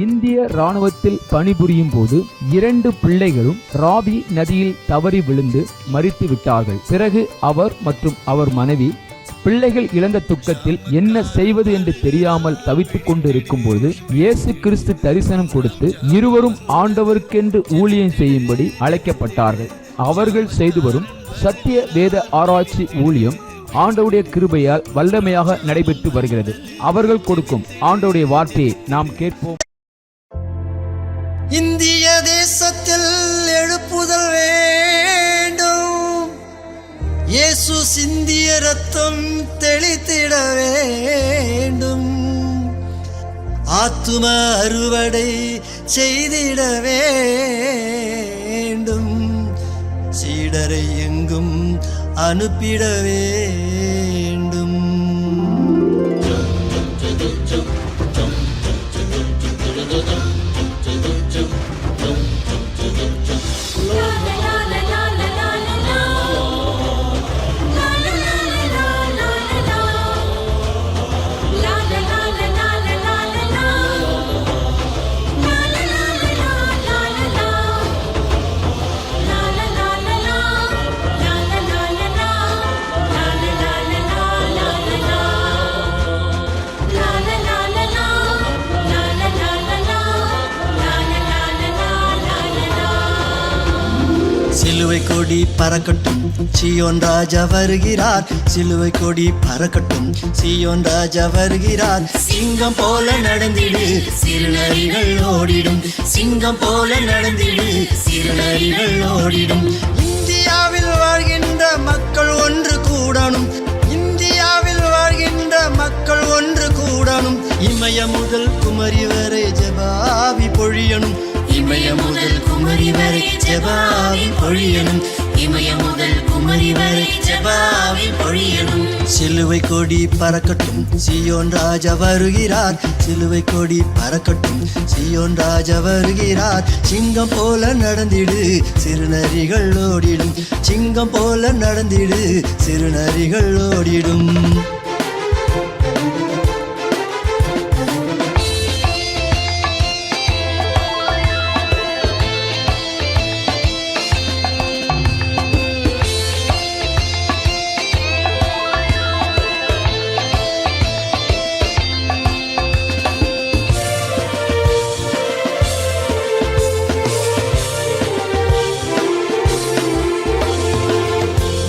இந்திய ராணுவத்தில் பணிபுரியும் போது 2 பிள்ளைகளும் ராவி நதியில் தவறி விழுந்து மரித்து விட்டார்கள். பிறகு அவர் மற்றும் அவர் மனைவி பிள்ளைகள் இழந்த துக்கத்தில் என்ன செய்வது என்று தெரியாமல் தவித்துக் கொண்டு இருக்கும் பொழுது இயேசு கிறிஸ்து தரிசனம் கொடுத்து இருவரும் ஆண்டவருக்கென்று ஊழியம் செய்யும்படி அழைக்கப்பட்டார்கள். அவர்கள் செய்து வரும் சத்திய வேத ஆராய்ச்சி ஊழியம் ஆண்டவருடைய கிருபையால் வல்லமையாக நடைபெற்று வருகிறது. அவர்கள் கொடுக்கும் ஆண்டவருடைய வார்த்தையை நாம் கேட்போம். இந்திய தேசத்தில் எழுப்புதல் வேண்டும். இயேசு சிந்திய ரத்தம் தெளித்திட வேண்டும். ஆத்தும அறுவடை செய்திட வேண்டும். சீடரை எங்கும் அனுப்பிட வேண்டும். சிலுவை கொடி பறக்கட்டும், சீயோன் ராஜா வருகிறார். சிலுவை கொடி பறக்கட்டும், சீயோன் ராஜா வருகிறார். சிங்கம் போல நடந்திடு, சிறுநரிகள் ஓடிடும். சிங்கம் போல நடந்திடு, சிறுநரிகள் ஓடிடும். இந்தியாவில் வாழ்கின்ற மக்கள் ஒன்று கூடணும். இந்தியாவில் வாழ்கின்ற மக்கள் ஒன்று கூடணும். இமய முதல் குமரி வரை ஜெபாவி பொழியணும். இமய முதல் குமரி வரை ஜெபாவி பொழியணும். இமய முதல் குமரி வரை ஜெபாவி பொழியணும். சிலுவை கொடி பறக்கட்டும், சீயோன் ராஜா வருகிறார். சிலுவை கொடி பறக்கட்டும், சீயோன் ராஜா வருகிறார். சிங்கம் போல நடந்திடு, சிறுநரிகள் ஓடிடும். சிங்கம் போல நடந்திடு, சிறுநரிகள் ஓடிடும்.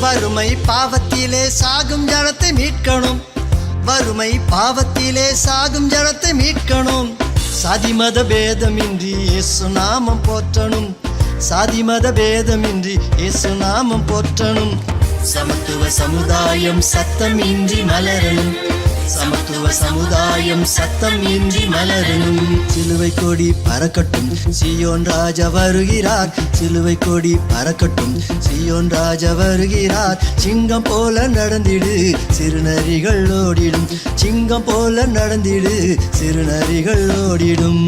வறுமை பாவத்திலே சாகும் ஜனத்தை மீட்கணும். வறுமை பாவத்திலே சாகும் ஜனத்தை மீட்கணும். சாதி மத பேதமின்றி இயேசு நாமம் போற்றணும். சாதி மத பேதமின்றி இயேசு நாமம் போற்றணும். சமத்துவ சமுதாயம் சத்தம் இன்றி மலரணும். சமத்துவ சமுதாயம் சத்தம் இன்றி மலரணும். சிலுவை கொடி பறக்கட்டும், சீயோன் ராஜா வருகிறார். சிலுவை கொடி பறக்கட்டும், சீயோன் ராஜா வருகிறார். சிங்கம் போல நடந்திடு, சிறுநரிகள் ஓடிடும். சிங்கம் போல நடந்திடு, சிறுநரிகள் ஓடிடும்.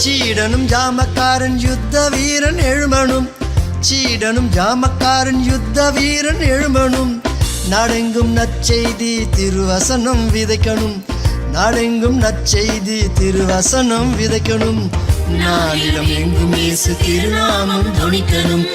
சீடனும் ஜாமக்காரன் யுத்த வீரன் எழுமணும். சீடனும் ஜாமக்காரன் யுத்த வீரன் எழுமணும். நாடெங்கும் நற்செய்தி திருவசனம் விதைக்கணும். நாடெங்கும் நற்செய்தி திருவசனம் விதைக்கணும். நாளிடம் எங்கும் இயேசு திருநாமம் தொனிக்கணும்.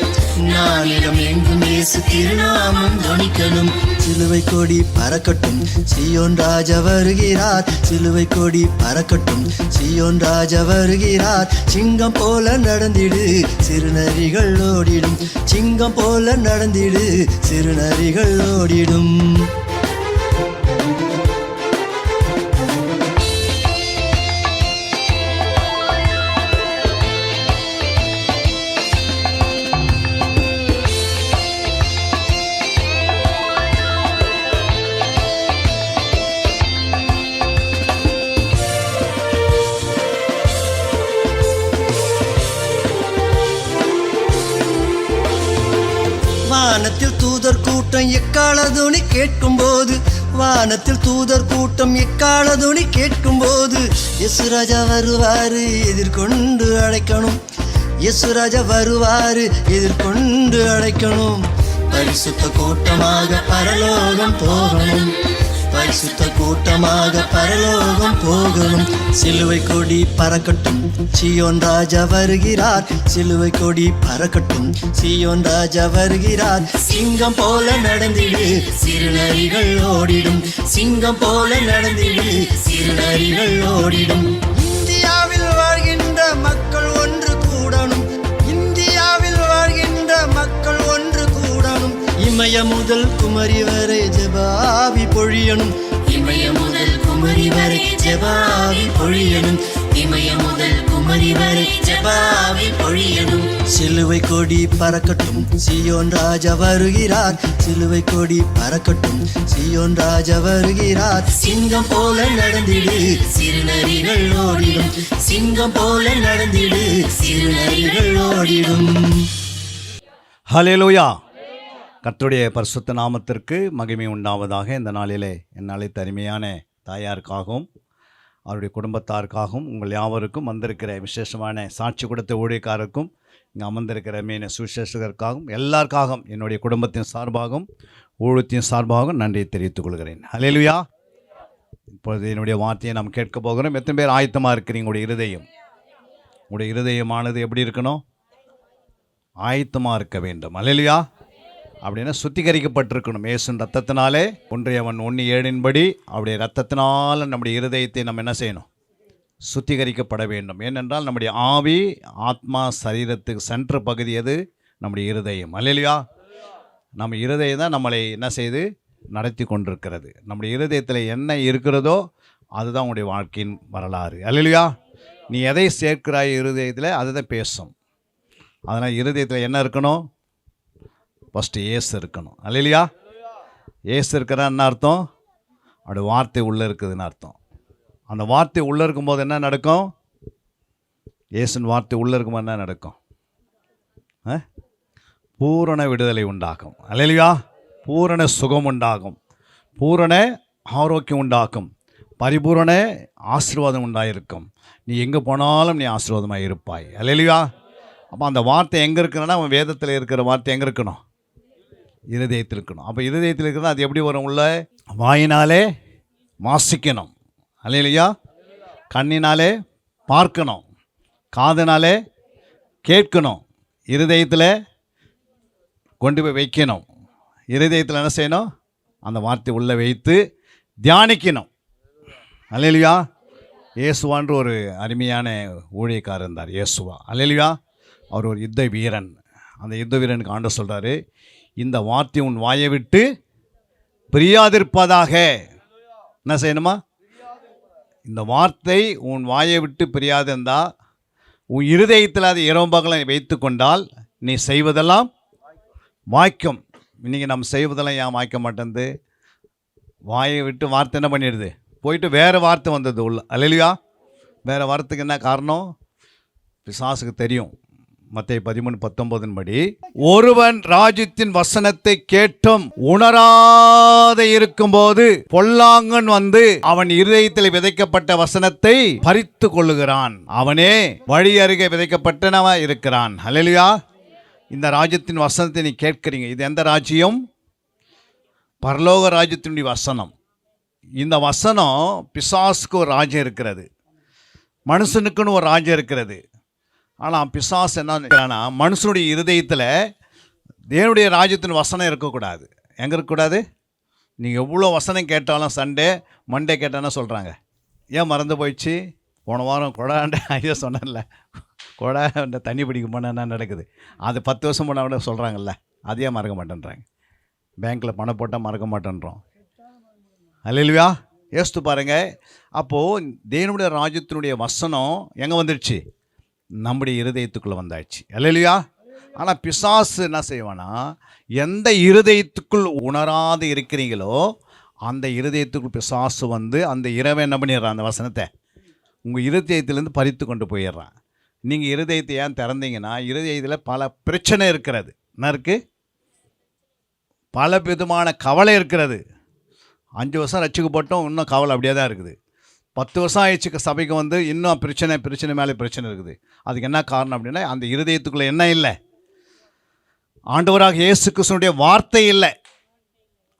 நாளிடம் எங்கும் இயேசு திருநாமம் தொனிக்கணும். சிலுவை கொடி பறக்கட்டும், சீயோன் ராஜா வருகிறார். சிலுவை கொடி பறக்கட்டும், சீயோன் ராஜா வருகிறார். சிங்கம் போல நடந்திடு, சிறுநரிகள் ஓடிடும். சிங்கம் போல நடந்திடு, சிறுநரிகள் ஓடிடும். கூட்டம் எக்காலதுணி கேட்கும்போது, வானத்தில் தூதர் கூட்டம் எக்காலதுணி கேட்கும்போது, இயேசு ராஜா வருவாரு எதிர்கொண்டு அழைக்கணும், இயேசு ராஜா வருவாரு எதிர்கொண்டு அழைக்கணும். பரிசுத்த கூட்டமாக பரலோகம் போகணும், பரிசுத்த கூட்டமாக பரலோகம் போகணும். சிலுவை கொடி பறக்கட்டும், சீயோன் ராஜா வருகிறார், சிலுவை கொடி பறக்கட்டும், சீயோன் ராஜா வருகிறார். சிங்கம் போல நடந்திடு, சிறுநரிகள் ஓடிடும், சிங்கம் போல நடந்திடு, சிறுநரிகள் ஓடிடும். இந்தியாவில் வாழ்கின்ற மக்கள் ஒன்று கூடணும், இந்தியாவில் வாழ்கின்ற மக்கள் ஒன்று கூடணும். இமய முதல் குமரி வரை ஜெபாவி பொழியணும், இமய முதல் குமரி வரை ஜெபாவி பொழியணும், இமய முதல் குமரி வரை ஜெபாவி பொழியணும். சிலுவை கொடி பறக்கட்டும், சீயோன் ராஜா வருகிறார், சிலுவை கொடி பறக்கட்டும், சீயோன் ராஜா வருகிறார். சிங்கம் போல நடந்திடு, சிறுநரிகள் ஓடிடும், சிங்கம் போல நடந்திடு, சிறுநரிகள் ஓடிடும். ஹல்லேலூயா. கர்த்தருடைய பரிசுத்த நாமத்திற்கு மகிமை உண்டாவதாக. இந்த நாளிலே என்னாலே அருமையான தாயாருக்காகவும் அவருடைய குடும்பத்தாருக்காகவும் உங்கள் யாவருக்கும் வந்திருக்கிற விசேஷமான சாட்சி கொடுத்த ஊழியக்காரருக்கும் இங்கே அமர்ந்திருக்கிற மீன சுவிசேஷகருக்காகவும் எல்லாருக்காகவும் என்னுடைய குடும்பத்தின் சார்பாகவும் ஊழியத்தின் சார்பாகவும் நன்றியை தெரிவித்துக் கொள்கிறேன். ஹல்லேலூயா. இப்பொழுது என்னுடைய வார்த்தையை நாம் கேட்க போகிறோம். எத்தனை பேர் ஆயத்தமாக இருக்கிறீங்க? உங்களுடைய இருதயமானது எப்படி இருக்கணும்? ஆயத்தமாக இருக்க வேண்டும். ஹல்லேலூயா. அப்படின்னா சுத்திகரிக்கப்பட்டிருக்கணும். இயேசுவின் ரத்தத்தினாலே 1 அவருடைய ரத்தத்தினால் நம்முடைய இருதயத்தை நம்ம என்ன செய்யணும்? சுத்திகரிக்கப்பட வேண்டும். ஏனென்றால் நம்முடைய ஆவி, ஆத்மா, சரீரத்துக்கு சென்ற பகுதி எது? நம்முடைய இருதயம். ஹல்லேலூயா. நம்ம இருதயம் தான் நம்மளை என்ன செய்து நடத்தி கொண்டிருக்கிறது. நம்முடைய இருதயத்தில் என்ன இருக்கிறதோ அதுதான் உங்களுடைய வாழ்க்கையின் வரலாறு. ஹல்லேலூயா. நீ எதை சேர்க்கிறாய் இருதயத்தில் அதுதான் பேசும். அதனால் இருதயத்தில் என்ன இருக்கணும்? ஃபஸ்ட்டு ஏசு இருக்கணும். ஹல்லேலூயா. ஏசு இருக்கிறான்னு அர்த்தம், அவருடைய வார்த்தை உள்ளே இருக்குதுன்னு அர்த்தம். அந்த வார்த்தை உள்ளே இருக்கும்போது என்ன நடக்கும்? ஏசுன் வார்த்தை உள்ளே இருக்கும்போது என்ன நடக்கும்? பூரண விடுதலை உண்டாகும். ஹல்லேலூயா. பூரண சுகம் உண்டாகும், பூரண ஆரோக்கியம் உண்டாகும், பரிபூரண ஆசீர்வாதம் உண்டாயிருக்கும். நீ எங்கே போனாலும் நீ ஆசீர்வாதமாக இருப்பாய். ஹல்லேலூயா. அப்போ அந்த வார்த்தை எங்கே இருக்குன்னா, அவன் வேதத்தில் இருக்கிற வார்த்தை எங்கே இருக்கணும்? இருதயத்தில் இருக்கணும். அப்போ இருதயத்தில் இருக்கிறதா அது எப்படி வரும்? உள்ள வாயினாலே வாசிக்கணும். ஹல்லேலூயா. கண்ணினாலே பார்க்கணும், காதினாலே கேட்கணும், இருதயத்தில் கொண்டு போய் வைக்கணும். இருதயத்தில் என்ன செய்யணும்? அந்த வார்த்தை உள்ளே வைத்து தியானிக்கணும். ஹல்லேலூயா. இயேசுவான்ற ஒரு அருமையான ஊழியக்காரர் இருந்தார், இயேசுவா. ஹல்லேலூயா. அவர் ஒரு யுத்த வீரன். அந்த யுத்த வீரனுக்கு ஆண்டவர் சொல்கிறாரு, இந்த வார்த்தை உன் வாயை விட்டு பிரியாதிருப்பதாக. என்ன செய்யணுமா? இந்த வார்த்தை உன் வாயை விட்டு பிரியாதிருந்தா, உன் இருதயத்தில் அது இரவும்பகலை வைத்து கொண்டால் நீ செய்வதெல்லாம் வாய்க்கும். இன்றைக்கி நம்ம செய்வதெல்லாம் ஏன் வாய்க்க மாட்டேங்குது? வாயை விட்டு வார்த்தை என்ன பண்ணிடுது? போயிட்டு வேறு வார்த்தை வந்தது உள்ள. ஹல்லேலூயா. வேறு வார்த்தைக்கு என்ன காரணம்? பிசாசுக்கு தெரியும். மத்தேயு 13:19 படி, ஒருவன் ராஜ்யத்தின் வசனத்தை கேட்டும் உணராத இருக்கும்போது பொல்லாங்கன் வந்து அவன் இருதயத்தில் விதைக்கப்பட்ட வசனத்தை பறித்து கொள்ளுகிறான். அவனே வழி அருகே விதைக்கப்பட்டனவா இருக்கிறான். ஹல்லேலூயா. இந்த ராஜ்யத்தின் வசனத்தை நீ கேட்கிறீங்க. இது எந்த ராஜ்யம்? பரலோக ராஜ்யத்தினுடைய வசனம். இந்த வசனம் பிசாசுக்கு ஒரு ராஜ்யம் இருக்கிறது, மனுஷனுக்குன்னு ஒரு ராஜ்யம் இருக்கிறது. ஆனால் பிசாசு என்ன நினைக்கிறான்னா, மனுஷனுடைய இருதயத்தில் தேவனுடைய ராஜ்யத்தின் வசனம் இருக்கக்கூடாது. எங்கே இருக்கக்கூடாது? நீங்கள் எவ்வளோ வசனம் கேட்டாலும் சண்டே மண்டே கேட்டானா சொல்கிறாங்க, ஏன் மறந்து போயிடுச்சு? போன வாரம் கொடாண்ட ஐயா சொன்னேன்ல, கொடா இந்த தண்ணி பிடிக்க போனால் என்ன நடக்குது? அது 10 வருஷம் போனால் கூட சொல்கிறாங்கல்ல, அதையே மறக்க மாட்டேன்றாங்க. பேங்க்கில் பணம் போட்டால் மறக்க மாட்டேன்றோம். ஹல்லேலூயா. யோசித்து பாருங்கள். அப்போது தேவனுடைய ராஜ்யத்தினுடைய வசனம் எங்கே வந்துடுச்சு? நம்முடைய இருதயத்துக்குள்ளே வந்தாச்சு. ஹல்லேலூயா. ஆனால் பிசாசு என்ன செய்வானா, எந்த இருதயத்துக்குள் உணராது இருக்கிறீங்களோ அந்த இருதயத்துக்குள் பிசாசு வந்து அந்த இரவை என்ன பண்ணிடுறான்? அந்த வசனத்தை உங்கள் இருதயத்திலேருந்து பறித்து கொண்டு போயிடுறான். நீங்கள் இருதயத்தை ஏன் திறந்தீங்கன்னா, இருதயத்தில் பல பிரச்சனை இருக்கிறது. என்ன இருக்குது? பல விதமான கவலை இருக்கிறது. 5 வருஷம் ரட்சிக்கப்பட்டோம், இன்னும் கவலை அப்படியே தான் இருக்குது. 10 வருஷம் ஆயிடுச்சு சபைக்கு வந்து, இன்னும் பிரச்சனை மேலே பிரச்சனை இருக்குது. அதுக்கு என்ன காரணம் அப்படின்னா, அந்த இருதயத்துக்குள்ளே என்ன இல்லை? ஆண்டவராக இயேசு கிறிஸ்துவினுடைய வார்த்தை இல்லை.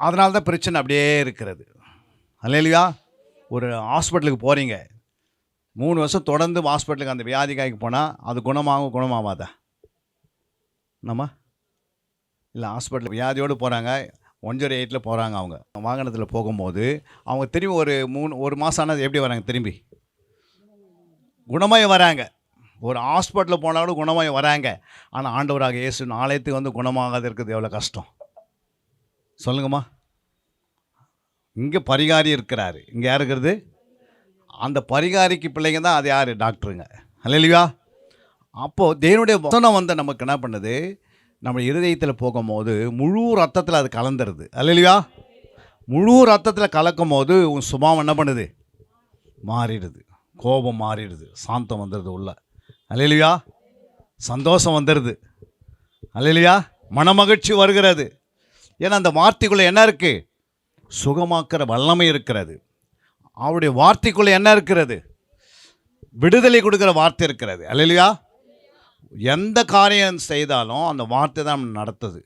அதனால தான் பிரச்சனை அப்படியே இருக்கிறது. அல்லேலூயா. ஒரு ஹாஸ்பிட்டலுக்கு போகிறீங்க, 3 வருஷம் தொடர்ந்து ஹாஸ்பிட்டலுக்கு அந்த வியாதிக்காய்க்கு போனால் அது குணமாவாதா? நம்ம இல்லை, ஹாஸ்பிட்டல் வியாதியோடு போகிறாங்க, 108 போகிறாங்க. அவங்க வாகனத்தில் போகும்போது அவங்க திரும்பி ஒரு மாதம் ஆனால் எப்படி வராங்க? திரும்பி குணமாய் வராங்க. ஒரு ஹாஸ்பிட்டலில் போனாலும் குணமாய் வராங்க. ஆனால் ஆண்டவராக இயேசு ஆலயத்துக்கு வந்து குணமாகாது இருக்கிறது எவ்வளோ கஷ்டம் சொல்லுங்கம்மா. இங்கே பரிகாரி இருக்கிறாரு, இங்கே யார் இருக்கிறது? அந்த பரிகாரிக்கு பிள்ளைங்க தான். அது யார்? டாக்டருங்க. அல்லேலூயா. அப்போது தேவனுடைய வசனம் வந்து நமக்கு என்ன பண்ணுது? நம்ம இருதயத்தில் போகும்போது முழு ரத்தத்தில் அது கலந்துருது. அல்லேலூயா. முழு ரத்தத்தில் கலக்கும் போது உன் சுபாவம் என்ன பண்ணுது? மாறிடுது. கோபம் மாறிடுது, சாந்தம் வந்துடுது உள்ள. அல்லேலூயா. சந்தோஷம் வந்துடுது. அல்லேலூயா. மனமகிழ்ச்சி வருகிறது. ஏன்னா அந்த வார்த்தைக்குள்ளே என்ன இருக்குது? சுகமாக்குற வல்லமை இருக்கிறது. அவருடைய வார்த்தைக்குள்ளே என்ன இருக்கிறது? விடுதலை கொடுக்குற வார்த்தை இருக்கிறது. அல்லேலூயா. எந்த காரியம் செய்தாலும் அந்த வார்த்தை தான் நடத்துது.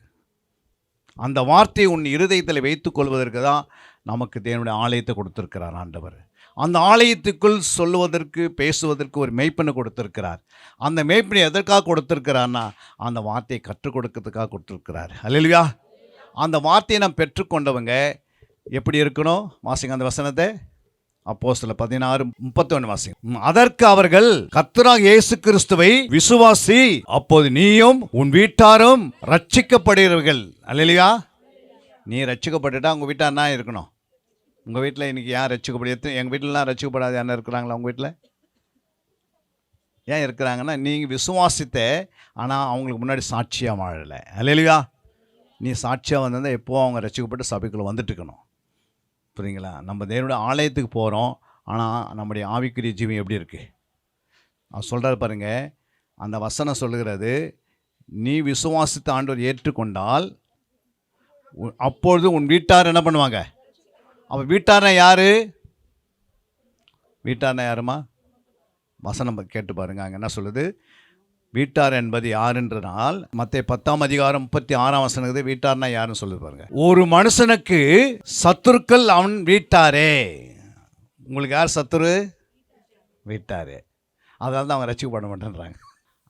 அந்த வார்த்தையை உன் இருதயத்தில் வைத்துக் கொள்வதற்கு தான் நமக்கு தேவனுடைய ஆலயத்தை கொடுத்துருக்கிறார் ஆண்டவர். அந்த ஆலயத்துக்குள் சொல்லுவதற்கு, பேசுவதற்கு ஒரு மெய்ப்பனை கொடுத்துருக்கிறார். அந்த மெய்ப்பனை எதற்காக கொடுத்துருக்கிறார்னா, அந்த வார்த்தையை கற்றுக் கொடுக்கறதுக்காக கொடுத்துருக்கிறார். அல்லேலூயா. அந்த வார்த்தையை நாம் பெற்றுக்கொண்டவங்க எப்படி இருக்கணும்? வாசிங்க அந்த வசனத்தை. அப்போஸ்தலர் 16:31 வாசிங்க. அதற்கு அவர்கள், கர்த்தராகிய இயேசு கிறிஸ்துவை விசுவாசி, அப்போது நீயும் உன் வீட்டாரும் ரட்சிக்கப்படுகிறீர்கள். அல்லேலூயா. நீ ரட்சிக்கப்பட்டுட்டா உங்கள் வீட்டார் என்ன இருக்கணும்? உங்கள் வீட்டில் இன்றைக்கி யார் ரட்சிக்கப்படு? எங்கள் வீட்டிலலாம் ரட்சிக்கப்படாது யாரும் இருக்கிறாங்களா உங்கள் வீட்டில்? ஏன் இருக்கிறாங்கன்னா, நீங்கள் விசுவாசித்த, ஆனால் அவங்களுக்கு முன்னாடி சாட்சியாக வாழலை. அல்லேலூயா. நீ சாட்சியாக வந்திருந்தால் எப்போது அவங்க ரட்சிக்கப்பட்டு சபைக்குள்ளே வந்துட்டுருக்கணும். புரியுங்களா? நம்ம தேவனுடைய ஆலயத்துக்கு போகிறோம், ஆனால் நம்முடைய ஆவிக்குரிய ஜீவன் எப்படி இருக்குது? அவர் சொல்கிறார் பாருங்க, அந்த வசனம் சொல்லுகிறது, நீ விசுவாசித்த ஆண்டவர் ஏற்றுக்கொண்டால் அப்பொழுது உன் வீட்டார் என்ன பண்ணுவாங்க? அப்போ வீட்டார்னா யார்? வீட்டார்னா யாருமா? வசனம் கேட்டு பாருங்க. அங்கே என்ன சொல்லுது? வீட்டார் என்பது யாருன்றனால் மத்தேயு 10:36 வசனத்தை வீட்டார்னா யாருன்னு சொல்லுது பாருங்க. ஒரு மனுஷனுக்கு சத்துருக்கள் அவன் வீட்டாரே. உங்களுக்கு யார் சத்துரு? வீட்டாரே. அதனால தான் அவங்க ரட்சிக்கப்பட மாட்டேன்றாங்க.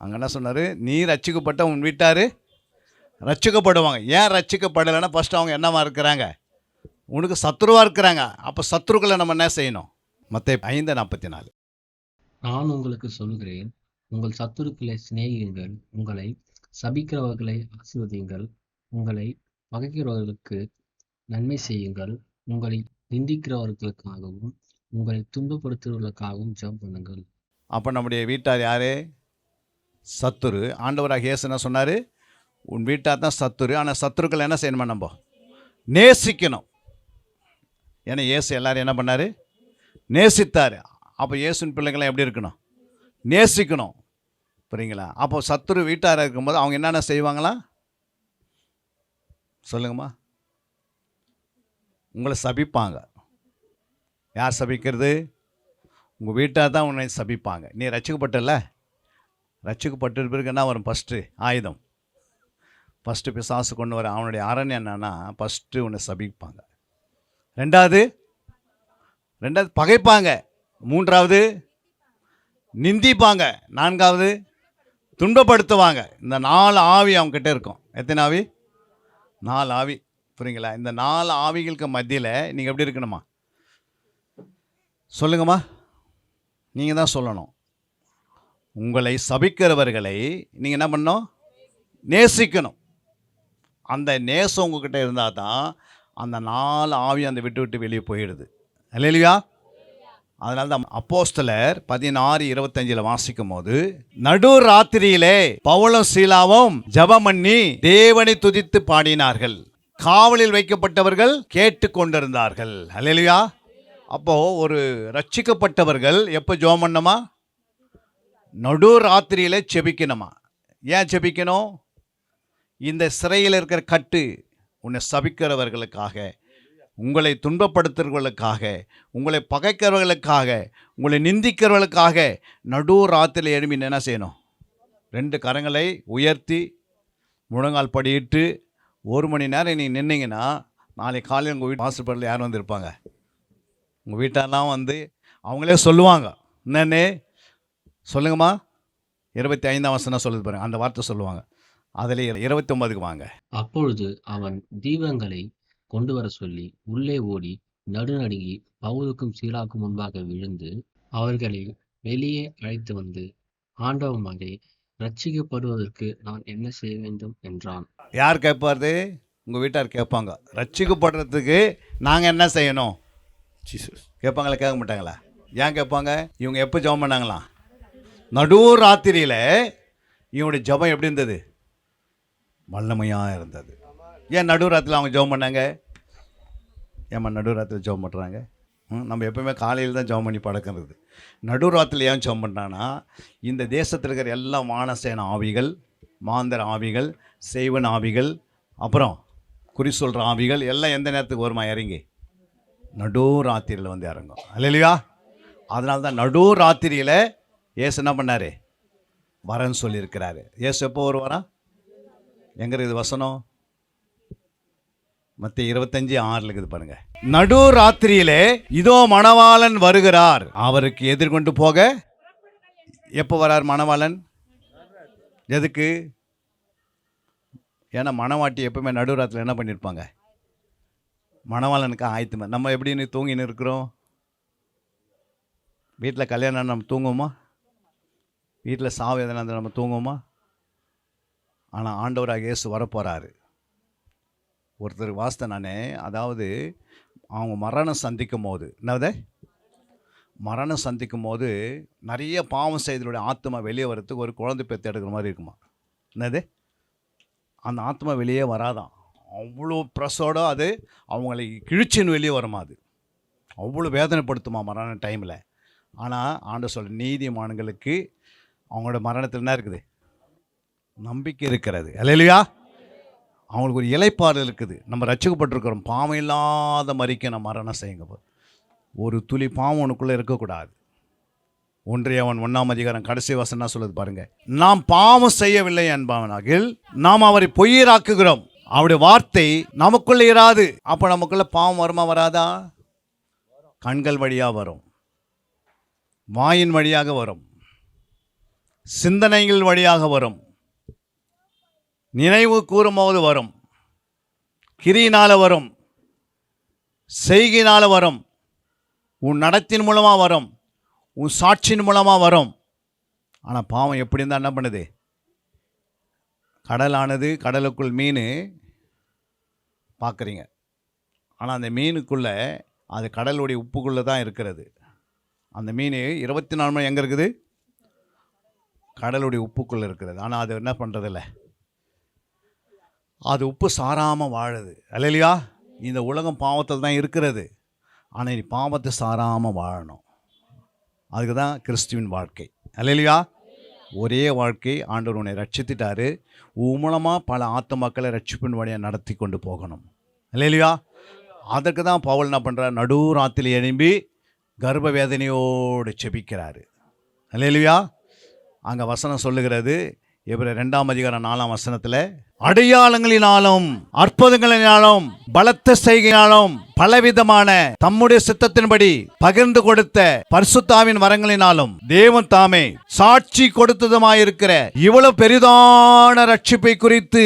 அங்கே என்ன சொன்னார்? நீ ரட்சிக்கப்பட்ட உன் வீட்டார் ரட்சிக்கப்படுவாங்க. ஏன் ரட்சிக்கப்படலைன்னா, ஃபஸ்ட்டு அவங்க என்னவா இருக்கிறாங்க? உனக்கு சத்துருவாக இருக்கிறாங்க. அப்போ சத்துருக்களை நம்ம என்ன செய்யணும்? மத்தேயு 5:44. நான் உங்களுக்கு சொல்கிறேன், உங்கள் சத்துருக்களை சிநேகியுங்கள், உங்களை சபிக்கிறவர்களை ஆசீர்வதியுங்கள், உங்களை பகைக்கிறவர்களுக்கு நன்மை செய்யுங்கள், உங்களை நிந்திக்கிறவர்களுக்காகவும் உங்களை துன்பப்படுத்துவர்களுக்காகவும் ஜெபம் பண்ணுங்கள். அப்போ நம்முடைய வீட்டார் யார்? சத்துரு. ஆண்டவராக இயேசு என்ன சொன்னார்? உன் வீட்டார் தான் சத்துரு. ஆனால் சத்துருக்கள் என்ன செய்யணுமா? நம்ம நேசிக்கணும். ஏன்னா இயேசு எல்லாரும் என்ன பண்ணார்? நேசித்தார். அப்போ இயேசுவின் பிள்ளைங்களாம் எப்படி இருக்கணும்? நேசிக்கணும். புரியுங்களா? அப்போ சத்துரு வீட்டாராக இருக்கும்போது அவங்க என்னென்ன செய்வாங்களா? சொல்லுங்கம்மா. உங்களை சபிப்பாங்க. யார் சபிக்கிறது? உங்கள் வீட்டார் தான் உன்னை சபிப்பாங்க. நீ ரட்சிக்கப்பட்டல, ரட்சிக்கப்பட்ட பிறகு என்ன வரும்? ஃபஸ்ட்டு ஆயுதம். ஃபஸ்ட்டு பிசாசு கொண்டு வர அவனுடைய அரண் என்னன்னா, ஃபஸ்ட்டு உன்னை சபிப்பாங்க. ரெண்டாவது பகைப்பாங்க. மூன்றாவது நிந்திப்பாங்க. நான்காவது துன்பப்படுத்துவாங்க. இந்த 4 ஆவி அவங்ககிட்ட இருக்கும். எத்தனை ஆவி? 4 ஆவி. புரியுங்களா? இந்த 4 ஆவிகளுக்கு மத்தியில் நீங்கள் எப்படி இருக்கணுமா? சொல்லுங்கம்மா. நீங்கள் தான் சொல்லணும். உங்களை சபிக்கிறவர்களை நீங்கள் என்ன பண்ணணும்? நேசிக்கணும். அந்த நேசம் உங்ககிட்ட இருந்தால் தான் அந்த 4 ஆவி அந்த விட்டு வெளியே போயிடுது. அல்லேலூயா. அதனால தான் அப்போஸ்தலர் 16:25 வாசிக்கும் போது, நடு ராத்திரியிலே பவுலும் சீலாவும் ஜெபம் பண்ணி தேவனை துதித்து பாடினார்கள், காவலில் வைக்கப்பட்டவர்கள் கேட்டு கொண்டிருந்தார்கள். அல்லேலூயா. அப்போ ஒரு ரட்சிக்கப்பட்டவர்கள் எப்போ ஜெபம் பண்ணணுமா? நடு ராத்திரியில செபிக்கணுமா? ஏன் செபிக்கணும்? இந்த சிறையில் இருக்கிற கட்டு உன்னை சபிக்கிறவர்களுக்காக, உங்களை துன்பப்படுத்துகிறவர்களுக்காக, உங்களை பகைக்கிறவர்களுக்காக, உங்களை நிந்திக்கிறவர்களுக்காக நடு ராத்திரியில் எழுப்பி என்ன செய்யணும்? 2 கரங்களை உயர்த்தி முழங்கால் படியிட்டு 1 மணி நேரம் நீ நின்னீங்கன்னா நாளைக்கு காலையில் உங்கள் வீட்டு வாசற்படியில் யார் வந்திருப்பாங்க? உங்கள் வீட்டெல்லாம் வந்து அவங்களே சொல்லுவாங்க. என்னன்னு சொல்லுங்கம்மா, 25ஆம் வசனம் சொல்லுது பாருங்க, அந்த வார்த்தை சொல்லுவாங்க. அதில் 29க்கு வாங்க. அப்பொழுது அவன் தீபங்களை கொண்டு வர சொல்லி உள்ளே ஓடி நடுநடுங்கி பவுலுக்கும் சீலாவுக்கும் முன்பாக விழுந்து அவர்களை வெளியே அழைத்து வந்து, ஆண்டவமாரே, ரட்சிக்கப்படுவதற்கு நான் என்ன செய்ய வேண்டும் என்றான். யார் கேட்பாரு? உங்கள் வீட்டார் கேட்பாங்க. ரட்சிக்கப்படுறதுக்கு நாங்கள் என்ன செய்யணும்? கேட்பாங்களா? கேட்க மாட்டாங்களா? ஏன் கேட்பாங்க? இவங்க எப்போ ஜெபம் பண்ணாங்களாம்? நடு ராத்திரியில். இவனுடைய ஜெபம் எப்படி இருந்தது? வல்லமையாக இருந்தது. ஏன் நடு ராத்திரியில் அவங்க ஜெபம் பண்ணாங்க? ஏம்மா நடு ராத்திரியில் ஜெபம் பண்ணுறாங்க? நம்ம எப்போவுமே காலையில் தான் ஜெபம் பண்ணி பழக்கிறது. நடு ராத்திரியில் ஏன் ஜெபம் பண்ணுறாங்கன்னா, இந்த தேசத்தில் இருக்கிற எல்லா வானசேன ஆவிகள், மாந்தர ஆவிகள், செய்வன் ஆவிகள், அப்புறம் குறி சொல்கிற ஆவிகள் எல்லாம் எந்த நேரத்துக்கு வருமா இறங்கி? நடு ராத்திரியில் வந்து இறங்கும். அல்லேலூயா. அதனால தான் நடு ராத்திரியில் இயேசு என்ன பண்ணார்? வரன்னு சொல்லியிருக்கிறாரு. இயேசு எப்போ வருவாரா? எங்கே இருக்குது வசனம்? மத்திய 25:6 இருக்குது பாருங்க. நடு ராத்திரியிலே இதோ மணவாளன் வருகிறார், அவருக்கு எதிர்கொண்டு போக. எப்போ வரார் மணவாளன்? எதுக்கு? ஏன்னா மணவாட்டி எப்பவுமே நடு ராத்திரியில் என்ன பண்ணியிருப்பாங்க? மணவாளனுக்கு ஆயத்தமாக. நம்ம எப்படின்னு தூங்கின்னு இருக்கிறோம்? வீட்டில் கல்யாணம் நம்ம தூங்குவோமா? வீட்டில் சாவு எதனா நம்ம தூங்குவோமா? ஆனால் ஆண்டவராக இயேசு வரப்போகிறாரு. ஒருத்தர் வாஸ்த நான், அதாவது அவங்க மரணம் சந்திக்கும் போது, என்னது மரணம் சந்திக்கும் போது நிறைய பாவம் செய்தவருடைய ஆத்மா வெளியே வர்றதுக்கு ஒரு குழந்தை பெற்று எடுக்கிற மாதிரி இருக்குமா? என்னது? அந்த ஆத்மா வெளியே வராதான். அவ்வளோ ப்ரெஸ்ஸோடு அது அவங்களை கிழிச்சின்னு வெளியே வருமா? அது அவ்வளோ வேதனைப்படுத்துமா மரண டைமில். ஆனால் ஆண்டவர் சொல்ற நீதிமான்களுக்கு அவங்களோட மரணத்தில் என்ன இருக்குது? நம்பிக்கை இருக்கிறது. அல்லேலூயா. அவங்களுக்கு ஒரு இளைப்பாறுதல் இருக்குது. நம்ம ரட்சிக்கப்பட்டிருக்கிறோம். பாவம் இல்லாத மரிக்க நம்ம மரணம் செய்யுங்க. ஒரு துளி பாவம் உனக்குள்ளே இருக்கக்கூடாது. 1 யோவான் 1ஆம் அதிகாரம் கடைசி வசனம் சொல்லுது பாருங்க. நாம் பாவம் செய்யவில்லை என்பவனாகில் நாம் அவரை பொய்யராக்குகிறோம், அவருடைய வார்த்தை நமக்குள்ளே இராது. அப்போ நமக்குள்ள பாவம் வருமா வராதா? கண்கள் வழியாக வரும், வாயின் வழியாக வரும், சிந்தனைகள் வழியாக வரும், நினைவு கூறும்போது வரும், கிரியினால வரும், செய்கையினால வரும், உன் நடத்தின் மூலமாக வரும், உன் சாட்சியின் மூலமாக வரும். ஆனால் பாவம் எப்படி இருந்தால் என்ன பண்ணுது? கடலானது, கடலுக்குள் மீன் பார்க்குறீங்க, ஆனால் அந்த மீனுக்குள்ளே அது கடலுடைய உப்புக்குள்ளே தான் இருக்கிறது. அந்த மீன் 24 மணி எங்கே இருக்குது? கடலுடைய உப்புக்குள்ளே இருக்கிறது. ஆனால் அது என்ன பண்ணுறதில்ல, அது உப்பு சாராமல் வாழுது. அல்லேலூயா. இந்த உலகம் பாவத்தில் தான் இருக்கிறது. ஆனால் நீ பாவத்தை சாராமல் வாழணும். அதுக்கு தான் கிறிஸ்துவின் வாழ்க்கை. அல்லேலூயா. ஒரே வாழ்க்கை. ஆண்டவர் உன்னை ரட்சித்துட்டாரு. உன் மூலமாக பல ஆத்துமாக்களை ரட்சிப்பின் வழியாக நடத்தி கொண்டு போகணும். அல்லேலூயா. அதற்கு தான் பவுல் என்ன பண்ணுறார்? நடு ராத்திரி எழும்பி கர்ப்ப வேதனையோடு செபிக்கிறாரு. அல்லேலூயா. அங்கே வசனம் சொல்லுகிறது, எபிரேயர் 2ஆம் அதிகாரம் 4ஆம் வசனத்தில், அடையாளங்களினாலும் அற்புதங்களினாலும் பலத்த செய்கையினாலும் பலவிதமான தம்முடைய சித்தத்தின்படி பகிர்ந்து கொடுத்த பரிசுத்தாவின் வரங்களினாலும் தேவன் தாமே சாட்சி கொடுத்ததுமாயிருக்கிற இவ்வளவு பெரிதான ரட்சிப்பை குறித்து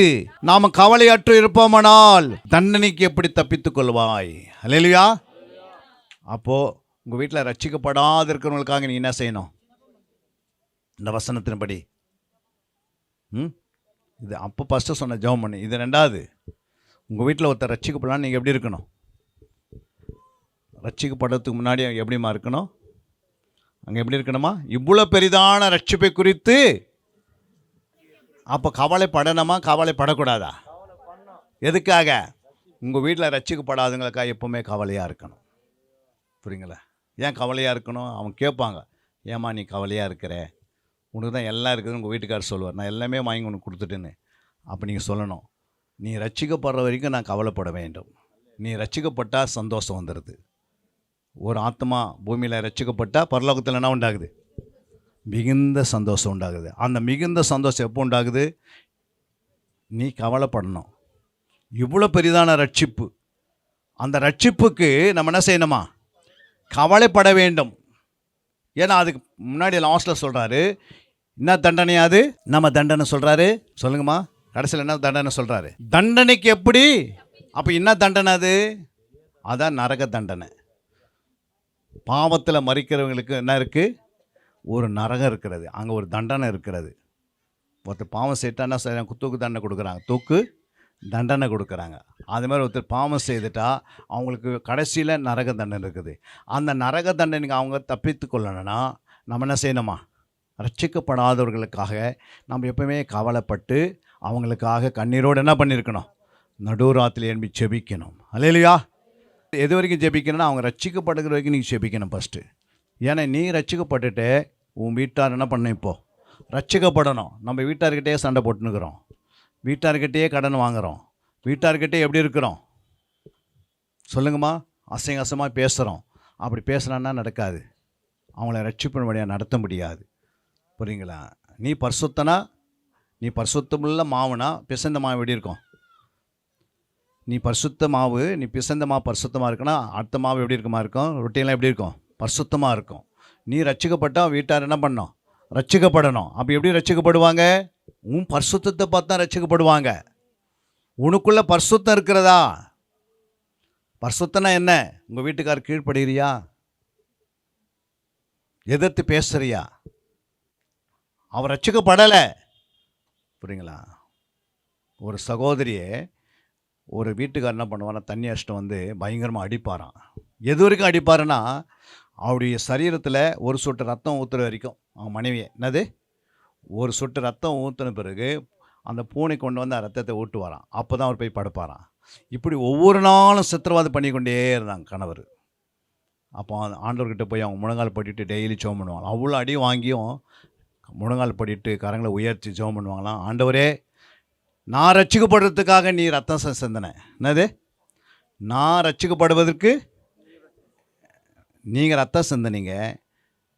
நாம் கவலையற்று இருப்போமானால் தண்டனைக்கு எப்படி தப்பித்துக் கொள்வாய்? அல்லேலூயா. அப்போ உங்க வீட்டில் ரட்சிக்கப்படாத இருக்கிறவங்களுக்காக நீ என்ன செய்யணும்? இந்த வசனத்தின்படி இது அப்போ ஃபஸ்ட்டு சொன்ன ஜெபம் பண்ணி, இது 2வது. உங்கள் வீட்டில் ஒருத்தர் ரட்சிக்கப்படலாம், நீங்கள் எப்படி இருக்கணும்? ரட்சிக்கப்படுறதுக்கு முன்னாடி எப்படிமா இருக்கணும்? அங்கே எப்படி இருக்கணுமா? இவ்வளோ பெரிதான ரட்சிப்பை குறித்து. அப்போ கவலைப்படணுமா, கவலைப்படக்கூடாதா? எதுக்காக? உங்கள் வீட்டில் ரட்சிக்கப்படாதவங்களுக்காக எப்போவுமே கவலையாக இருக்கணும். புரியுங்களா? ஏன் கவலையாக இருக்கணும்? அவங்க கேட்பாங்க, ஏம்மா நீ கவலையாக இருக்கிற? உனக்கு தான் எல்லாம் இருக்குதுன்னு உங்கள் வீட்டுக்காரர் சொல்லுவார். நான் எல்லாமே வாங்கி உனக்கு கொடுத்துட்டேன்னு. அப்போ நீங்கள் சொல்லணும், நீ ரட்சிக்கப்படுற வரைக்கும் நான் கவலைப்பட வேண்டும். நீ ரட்சிக்கப்பட்டால் சந்தோஷம் வந்துடுது. ஒரு ஆத்மா பூமியில் ரட்சிக்கப்பட்டால் பரலோகத்தில் என்ன உண்டாகுது? மிகுந்த சந்தோஷம் உண்டாகுது. அந்த மிகுந்த சந்தோஷம் எப்போ உண்டாகுது? நீ கவலைப்படணும். இவ்வளோ பெரிதான ரட்சிப்பு. அந்த ரட்சிப்புக்கு நம்ம என்ன செய்யணுமா? கவலைப்பட வேண்டும். ஏன்னா அதுக்கு முன்னாடி லாஸ்ட்டில் சொல்கிறாரு, என்ன தண்டனையாது? நம்ம தண்டனை சொல்கிறாரு, சொல்லுங்கம்மா. கடைசியில் என்ன தண்டனை சொல்கிறாரு? தண்டனைக்கு எப்படி? அப்போ என்ன தண்டனை அது? அதான் நரக தண்டனை. பாவத்தில் மறிக்கிறவங்களுக்கு என்ன இருக்குது? ஒரு நரகம் இருக்கிறது. அங்கே ஒரு தண்டனை இருக்கிறது. ஒருத்தர் பாவம் செய்யிட்டா என்ன செய்கிறாங்க? தூக்கு தண்டனை கொடுக்குறாங்க. தூக்கு தண்டனை கொடுக்குறாங்க. அது மாதிரி ஒருத்தர் பாவம் செய்துட்டா அவங்களுக்கு கடைசியில் நரக தண்டனை இருக்குது. அந்த நரக தண்டனைக்கு அவங்க தப்பித்து கொள்ளணும்னா நம்ம என்ன செய்யணுமா? ரட்சிக்கப்படாதவர்களுக்காக நம்ம எப்பவுமே கவலைப்பட்டு அவங்களுக்காக கண்ணீரோடு என்ன பண்ணியிருக்கணும்? நடுராத்திரி எழும்பி ஜெபிக்கணும். அல்லேலூயா. எது வரைக்கும் ஜெபிக்கணும்னா அவங்க ரட்சிக்கப்படுகிற வரைக்கும் நீங்கள் ஜெபிக்கணும் ஃபஸ்ட்டு. ஏன்னா நீ ரட்சிக்கப்பட்டுட்டு உன் வீட்டார் என்ன பண்ண? இப்போது ரட்சிக்கப்படணும். நம்ம வீட்டார்கிட்டே சண்டை போட்டுன்னுக்கிறோம், வீட்டார்கிட்டே கடன் வாங்குகிறோம், வீட்டார்கிட்டே எப்படி இருக்கிறோம்? சொல்லுங்கம்மா. அசிங்கமாக பேசுகிறோம். அப்படி பேசுகிறான்னா நடக்காது. அவங்கள ரட்சிப்பின்படியாக நடத்த முடியாது. புரியுங்களா? நீ பரிசுத்தனா, நீ பரிசுத்தமுள்ள மாவுனா பிசைந்த மாவு எப்படி இருக்கும்? நீ பரிசுத்த மாவு, நீ பிசைந்த மாவு பரிசுத்தமாக இருக்குன்னா அடுத்த மாவு எப்படி இருக்குமா இருக்கும்? ரொட்டியெல்லாம் எப்படி இருக்கும்? பரிசுத்தமாக இருக்கும். நீ ரட்சிக்கப்பட்டால் வீட்டார் என்ன பண்ணணும்? ரட்சிக்கப்படணும். அப்போ எப்படி ரட்சிக்கப்படுவாங்க? உன் பரிசுத்தத்தை பார்த்து தான் ரட்சிக்கப்படுவாங்க. உனக்குள்ள பரிசுத்தம் இருக்கிறதா? பரிசுத்தனா என்ன? உங்கள் வீட்டுக்கார் கீழ்ப்படுகிறியா? எதிர்த்து பேசுறியா? அவர் ரட்சிக்கப்படலை. புரியுங்களா? ஒரு சகோதரியை ஒரு வீட்டுக்கார் என்ன பண்ணுவாரா? தண்ணி அடிச்சிட்டு வந்து பயங்கரமாக அடிப்பாராம். எது வரைக்கும் அடிப்பாருன்னா அவருடைய சரீரத்தில் ஒரு சொட்டு ரத்தம் ஊற்றுற வரைக்கும். அவன் மனைவியை என்னது? ஒரு சொட்டு ரத்தம் ஊற்றின பிறகு அந்த பூனை கொண்டு வந்து ரத்தத்தை ஊட்டுவாராம். அப்போ தான் அவர் போய் படுப்பாராம். இப்படி ஒவ்வொரு நாளும் சித்திரவாதம் பண்ணி கொண்டே இருந்தாங்க கணவர். அப்போ ஆண்டவர்கிட்ட போய் அவங்க முழங்கால் படிட்டு டெய்லி ஜெபம் பண்ணுவாங்க. அவ்வளோ அடி வாங்கியும் முழங்கால் படிட்டு கரங்களை உயர்த்தி ஜெபம் பண்ணுவாங்களாம். ஆண்டவரே, நான் ரட்சிக்கப்படுறதுக்காக நீ ரத்தம் சிந்தின. என்னது? நான் ரட்சிக்கப்படுவதற்கு நீங்கள் ரத்தம் சிந்தினீங்க.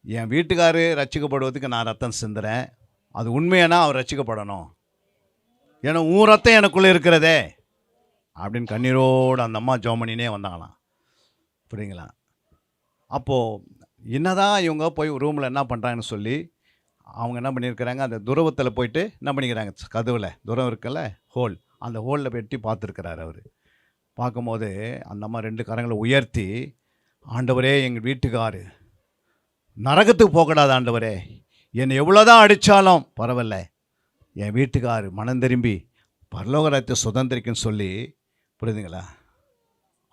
என் வீட்டுக்காரு ரட்சிக்கப்படுவதற்கு நான் ரத்தம் சிந்துறேன். அது உண்மையானா அவர் ரட்சிக்கப்படணும். ஏன்னா உன் ரத்தம் எனக்குள்ளே இருக்கிறதே அப்படின்னு கண்ணீரோடு அந்த அம்மா ஜெபம் வந்தாங்களாம். புரியுங்களா? அப்போது என்னதான் இவங்க போய் ரூமில் என்ன பண்ணுறாங்கன்னு சொல்லி அவங்க என்ன பண்ணியிருக்கிறாங்க? அந்த துருவத்தில் போயிட்டு என்ன பண்ணிக்கிறாங்க? கதவில் துரம் இருக்குல்ல, ஹோல், அந்த ஹோலில் வெட்டி பார்த்துருக்கிறார். அவர் பார்க்கும்போது அந்த அம்மா 2 கரங்களை உயர்த்தி, ஆண்டவரே, எங்கள் வீட்டுக்காரு நரகத்துக்கு போகக்கூடாது ஆண்டவரே, என்னை எவ்வளோதான் அடித்தாலும் பரவாயில்ல, என் வீட்டுக்காரு மனம் திரும்பி பரலோகத்தை சுதந்திரிக்குன்னு சொல்லி, புரியுதுங்களா,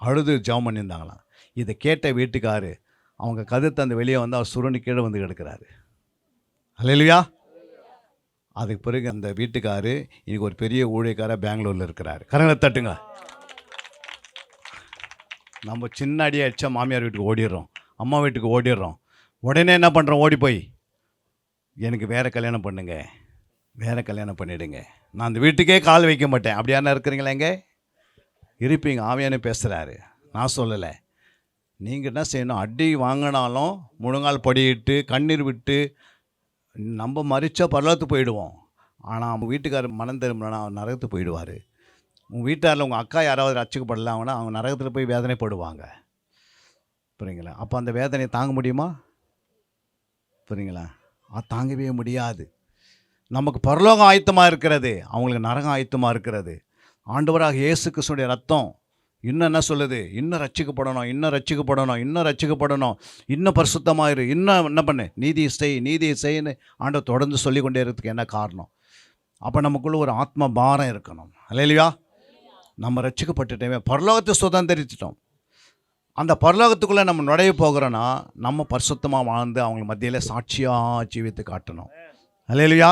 அழுது ஜெபம் பண்ணியிருந்தாங்களாம். இதை கேட்ட வீட்டுக்காரு அவங்க கதிர்த்து அந்த வெளியே வந்து அவர் சுருண்டு கீழே வந்து கிடக்கிறாரு. அல்லேலூயா. அதுக்கு பிறகு அந்த வீட்டுக்காரு இன்னைக்கு ஒரு பெரிய ஊழியக்காரர் பெங்களூரில் இருக்கிறாரு. கரங்களை தட்டுங்க. நம்ம சின்ன அடியை அடித்தா மாமியார் வீட்டுக்கு ஓடிடுறோம், அம்மா வீட்டுக்கு ஓடிடுறோம். உடனே என்ன பண்ணுறோம்? ஓடி போய் எனக்கு வேறு கல்யாணம் பண்ணுங்க, வேறு கல்யாணம் பண்ணிவிடுங்க, நான் அந்த வீட்டுக்கே கால் வைக்க மாட்டேன். அப்படியான இருக்கிறீங்களா? எங்கே இருப்பீங்க? ஆவியானே பேசுகிறாரு, நான் சொல்லலை. நீங்கள் என்ன செய்யணும்? அடி வாங்கினாலும் முழங்கால் படியிட்டு கண்ணீர் விட்டு நம்ம மறிச்சா பரலோகத்துக்கு போயிடுவோம். ஆனால் அவங்க வீட்டுக்காரர் மனம் திரும்பினா அவர் நரகத்துக்கு போயிடுவார். உங்கள் வீட்டாரில் உங்கள் அக்கா யாராவது ரட்சிக்கப்படலாங்கன்னா அவங்க நரகத்தில் போய் வேதனைப்படுவாங்க. புரியுங்களா? அப்போ அந்த வேதனையை தாங்க முடியுமா? புரியுங்களா? அது தாங்கவே முடியாது. நமக்கு பரலோகம் ஆயத்தமாக இருக்கிறது, அவங்களுக்கு நரகம் ஆயத்தமாக இருக்கிறது. ஆண்டவராக இயேசு கிறிஸ்துவுடைய ரத்தம் இன்னும் என்ன சொல்லுது? இன்னும் ரட்சிக்கப்படணும், இன்னும் ரட்சிக்கப்படணும், இன்னும் ரட்சிக்கப்படணும், இன்னும் பரிசுத்தமாயிரு, இன்னும் என்ன பண்ணு, நீதியை செய், நீதியை செய்யன்னு ஆண்டவர் தொடர்ந்து சொல்லி கொண்டே இருக்கிறதுக்கு என்ன காரணம்? அப்போ நமக்குள்ள ஒரு ஆத்ம பாரம் இருக்கணும். அல்லேலூயா. நம்ம ரட்சிக்கப்பட்டுட்டோமே, பரலோகத்தை சுதந்திரிச்சிட்டோம். அந்த பரலோகத்துக்குள்ளே நம்ம நுழைய போகிறோன்னா நம்ம பரிசுத்தமாக வாழ்ந்து அவங்க மத்தியில் சாட்சியாக ஜீவித்து காட்டணும். அல்லேலூயா.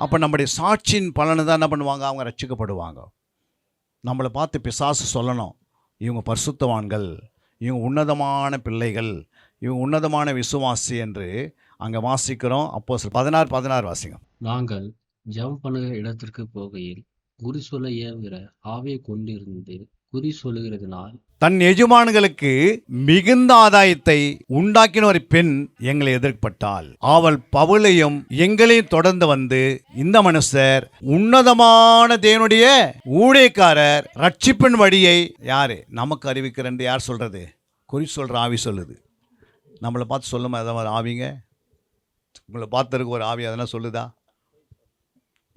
அப்போ நம்முடைய சாட்சியின் பலனை தான் என்ன பண்ணுவாங்க? அவங்க ரட்சிக்கப்படுவாங்க. நம்மளை பார்த்து பிசாசு சொல்லணும், இவங்க பரிசுத்தவான்கள், இவங்க உன்னதமான பிள்ளைகள், இவங்க உன்னதமான விசுவாசி என்று அங்கே வாசிக்கிறோம். அப்போஸ்தலர் 16:16 வாசிங்க. நாங்கள் ஜெபம் பண்ணுகிற இடத்திற்கு போகையில் குறி சொல்ல ஏவுகிற ஆவியை கொண்டிருந்து குறி சொல்லுகிறதுனால் தன் எஜமான்களுக்கு மிகுந்த ஆதாயத்தை உண்டாக்கின ஒரு பெண் எங்களை எதிர்பட்டாள். அவள் பவுலையும் எங்களையும் தொடர்ந்து வந்து, இந்த மனுஷர் உன்னதமான தேவனுடைய ஊழியக்காரர், ரட்சிப்பின் வழியை யாரு நமக்கு அறிவிக்கிறேன் யார் சொல்றது? குறி சொல்ற ஆவி சொல்லுது. நம்மளை பார்த்து சொல்லுமா எதாவது ஆவிங்க? உங்களை பார்த்துருக்கு ஒரு ஆவி அதெல்லாம் சொல்லுதா?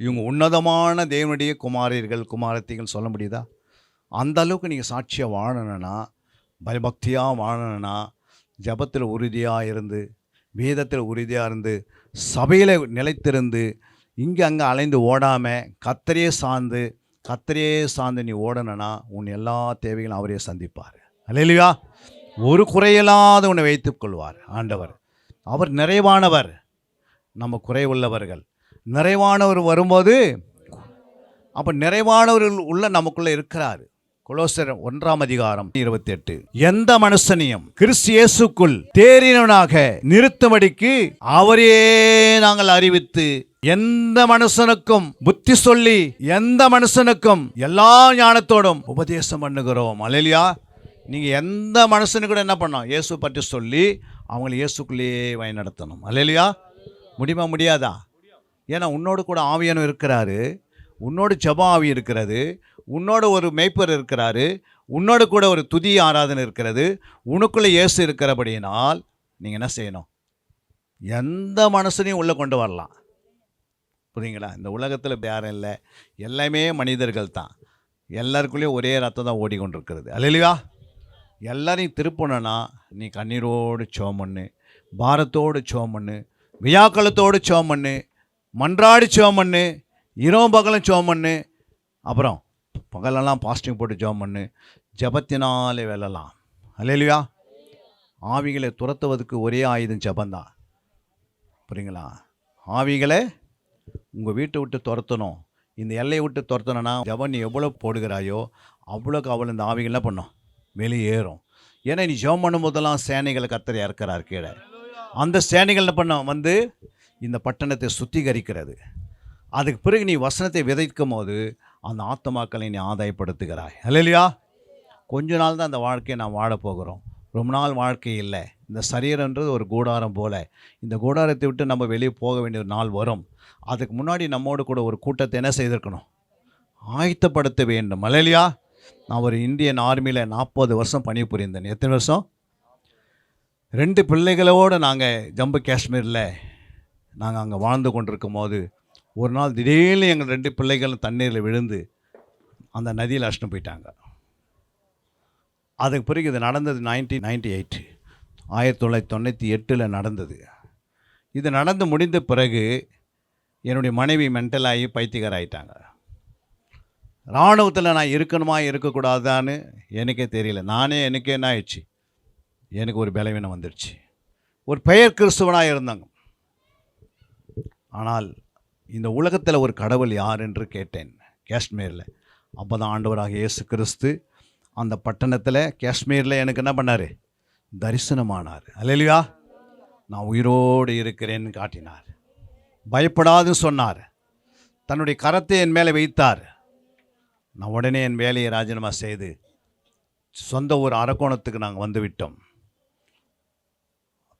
இவங்க உன்னதமான தேவனுடைய குமாரர்கள் குமாரத்திகள் சொல்ல முடியுதா? அந்த அளவுக்கு நீங்கள் சாட்சியாக வாழணுன்னா, பயபக்தியாக வாழணுன்னா, ஜபத்தில் உறுதியாக இருந்து, வேதத்தில் உறுதியாக இருந்து, சபையில் நிலைத்திருந்து, இங்கே அங்கே அலைந்து ஓடாமல் கர்த்தரையே சார்ந்து நீ ஓடணுன்னா உன் எல்லா தேவைகளும் அவரே சந்திப்பார். அல்லேலூயா. ஒரு குறையில்லாத உன்னை வைத்துக் கொள்வார் ஆண்டவர். அவர் நிறைவானவர், நம்ம குறைவுள்ளவர்கள். நிறைவானவர் வரும்போது அப்போ நிறைவானவர்கள் உள்ள நமக்குள்ளே இருக்கிறார். கொலோசர் 1:28. எந்த மனுஷனையும் கிறிஸ்து இயேசுக்குள் தேறினவனாக நிறுத்தும்படிக்கு அவரே நாங்கள் அறிவித்து, எந்த மனுஷனுக்கும் புத்தி சொல்லி, எந்த மனுஷனுக்கும் எல்லா ஞானத்தோடும் உபதேசம் பண்ணுகிறோம். அல்லேலூயா. நீங்கள் எந்த மனுஷனுக்கு கூட என்ன பண்ணோம்? இயேசு பற்றி சொல்லி அவங்களை இயேசுக்குள்ளேயே வழி நடத்தணும். அல்லேலூயா. முடியுமா? முடியாதா? ஏன்னா உன்னோடு கூட ஆவியானவர் இருக்கிறாரு, உன்னோடு ஜெப ஆவி இருக்கிறது, உன்னோட ஒரு மேய்ப்பர் இருக்கிறாரு, உன்னோட கூட ஒரு துதி ஆராதனை இருக்கிறது, உனக்குள்ளே இயேசு இருக்கிறபடியினால் நீங்கள் என்ன செய்யணும்? எந்த மனுஷனையும் உள்ளே கொண்டு வரலாம். புரியுங்களா? இந்த உலகத்தில் யாரும் இல்லை, எல்லாமே மனிதர்கள் தான். எல்லாருக்குள்ளேயும் ஒரே ரத்தம் தான் ஓடிக்கொண்டிருக்கிறது. அல்லேலூயா. எல்லாரையும் திருப்பணுன்னா நீ கண்ணீரோடு ஜெபம் பண்ணு, பாரத்தோடு ஜெபம் பண்ணு, வியாக்குலத்தோடு ஜெபம் பண்ணு, மன்றாடி ஜெபம் பண்ணு, இரவும் பகலும் ஜெபம் பண்ணு. அப்புறம் பகலெல்லாம் பாஸ்டிங் போட்டு ஜெபம் பண்ணு. ஜெபத்தினாலே வெல்லலாம். அல்லேலூயா. ஆவிகளை துரத்துவதற்கு ஒரே ஆயுதம் ஜெபந்தான். புரியுங்களா? ஆவிகளை உங்கள் வீட்டை விட்டு துரத்தணும், இந்த எல்லையை விட்டு துரத்தணும்னா ஜெபம் நீ எவ்வளோ போடுகிறாயோ அவ்வளோக்கு அவ்வளோ இந்த ஆவிகள் என்ன பண்ணும்? வெளியேறும். ஏன்னா நீ ஜெபம் பண்ணும்போதெல்லாம் சேனைகளை கர்த்தர் இறக்கிறார் கீழே. அந்த சேனைகள் என்ன பண்ண வந்து இந்த பட்டணத்தை சுத்திகரிக்கிறது. அதுக்கு பிறகு நீ வசனத்தை விதைக்கும் போது அந்த ஆத்மாக்களை நீ ஆதாயப்படுத்துகிறாய். அல்லேலூயா. கொஞ்ச நாள் தான் அந்த வாழ்க்கையை நான் வாழப்போகிறோம், ரொம்ப நாள் வாழ்க்கை இல்லை. இந்த சரீரன்றது ஒரு கூடாரம் போல், இந்த கூடாரத்தை விட்டு நம்ம வெளியே போக வேண்டிய ஒரு நாள் வரும். அதுக்கு முன்னாடி நம்மோடு கூட ஒரு கூட்டத்தை என்ன செய்திருக்கணும்? ஆயத்தப்படுத்த வேண்டும். அல்லேலூயா. நான் ஒரு இந்தியன் ஆர்மியில் 40 வருஷம் பணிபுரிந்தேன். எத்தனை வருஷம்? 2 பிள்ளைகளோடு நாங்கள் ஜம்மு காஷ்மீரில் நாங்கள் அங்கே வாழ்ந்து கொண்டிருக்கும் போது ஒரு நாள் திடீர்னு எங்கள் 2 பிள்ளைகளும் தண்ணீரில் விழுந்து அந்த நதியில் அடிச்சுட்டு போயிட்டாங்க. அதுக்கு பிறகு இது நடந்தது 1998, 1998 நடந்தது. இது நடந்து முடிந்த பிறகு என்னுடைய மனைவி மென்டலாகி பைத்தியக்கார ஆகிட்டாங்க. இராணுவத்தில் நான் இருக்கணுமா இருக்கக்கூடாதான்னு எனக்கே தெரியல. எனக்கே என்ன ஆயிடுச்சு? எனக்கு ஒரு பலவீனம் வந்துடுச்சு. ஒரு பெயர் கிறிஸ்துவனாக இருந்தாங்க. ஆனால் இந்த உலகத்தில் ஒரு கடவுள் யார் என்று கேட்டேன் காஷ்மீரில். அப்போ தான் ஆண்டவராக இயேசு கிறிஸ்து அந்த பட்டணத்தில் காஷ்மீரில் எனக்கு என்ன பண்ணார்? தரிசனமானார். அல்லேலூயா. நான் உயிரோடு இருக்கிறேன்னு காட்டினார். பயப்படாதுன்னு சொன்னார். தன்னுடைய கரத்தை என் மேலே வைத்தார். நான் உடனே என் வேலையை ராஜினாமா செய்து சொந்த ஊர் அரக்கோணத்துக்கு நாங்கள் வந்து விட்டோம்.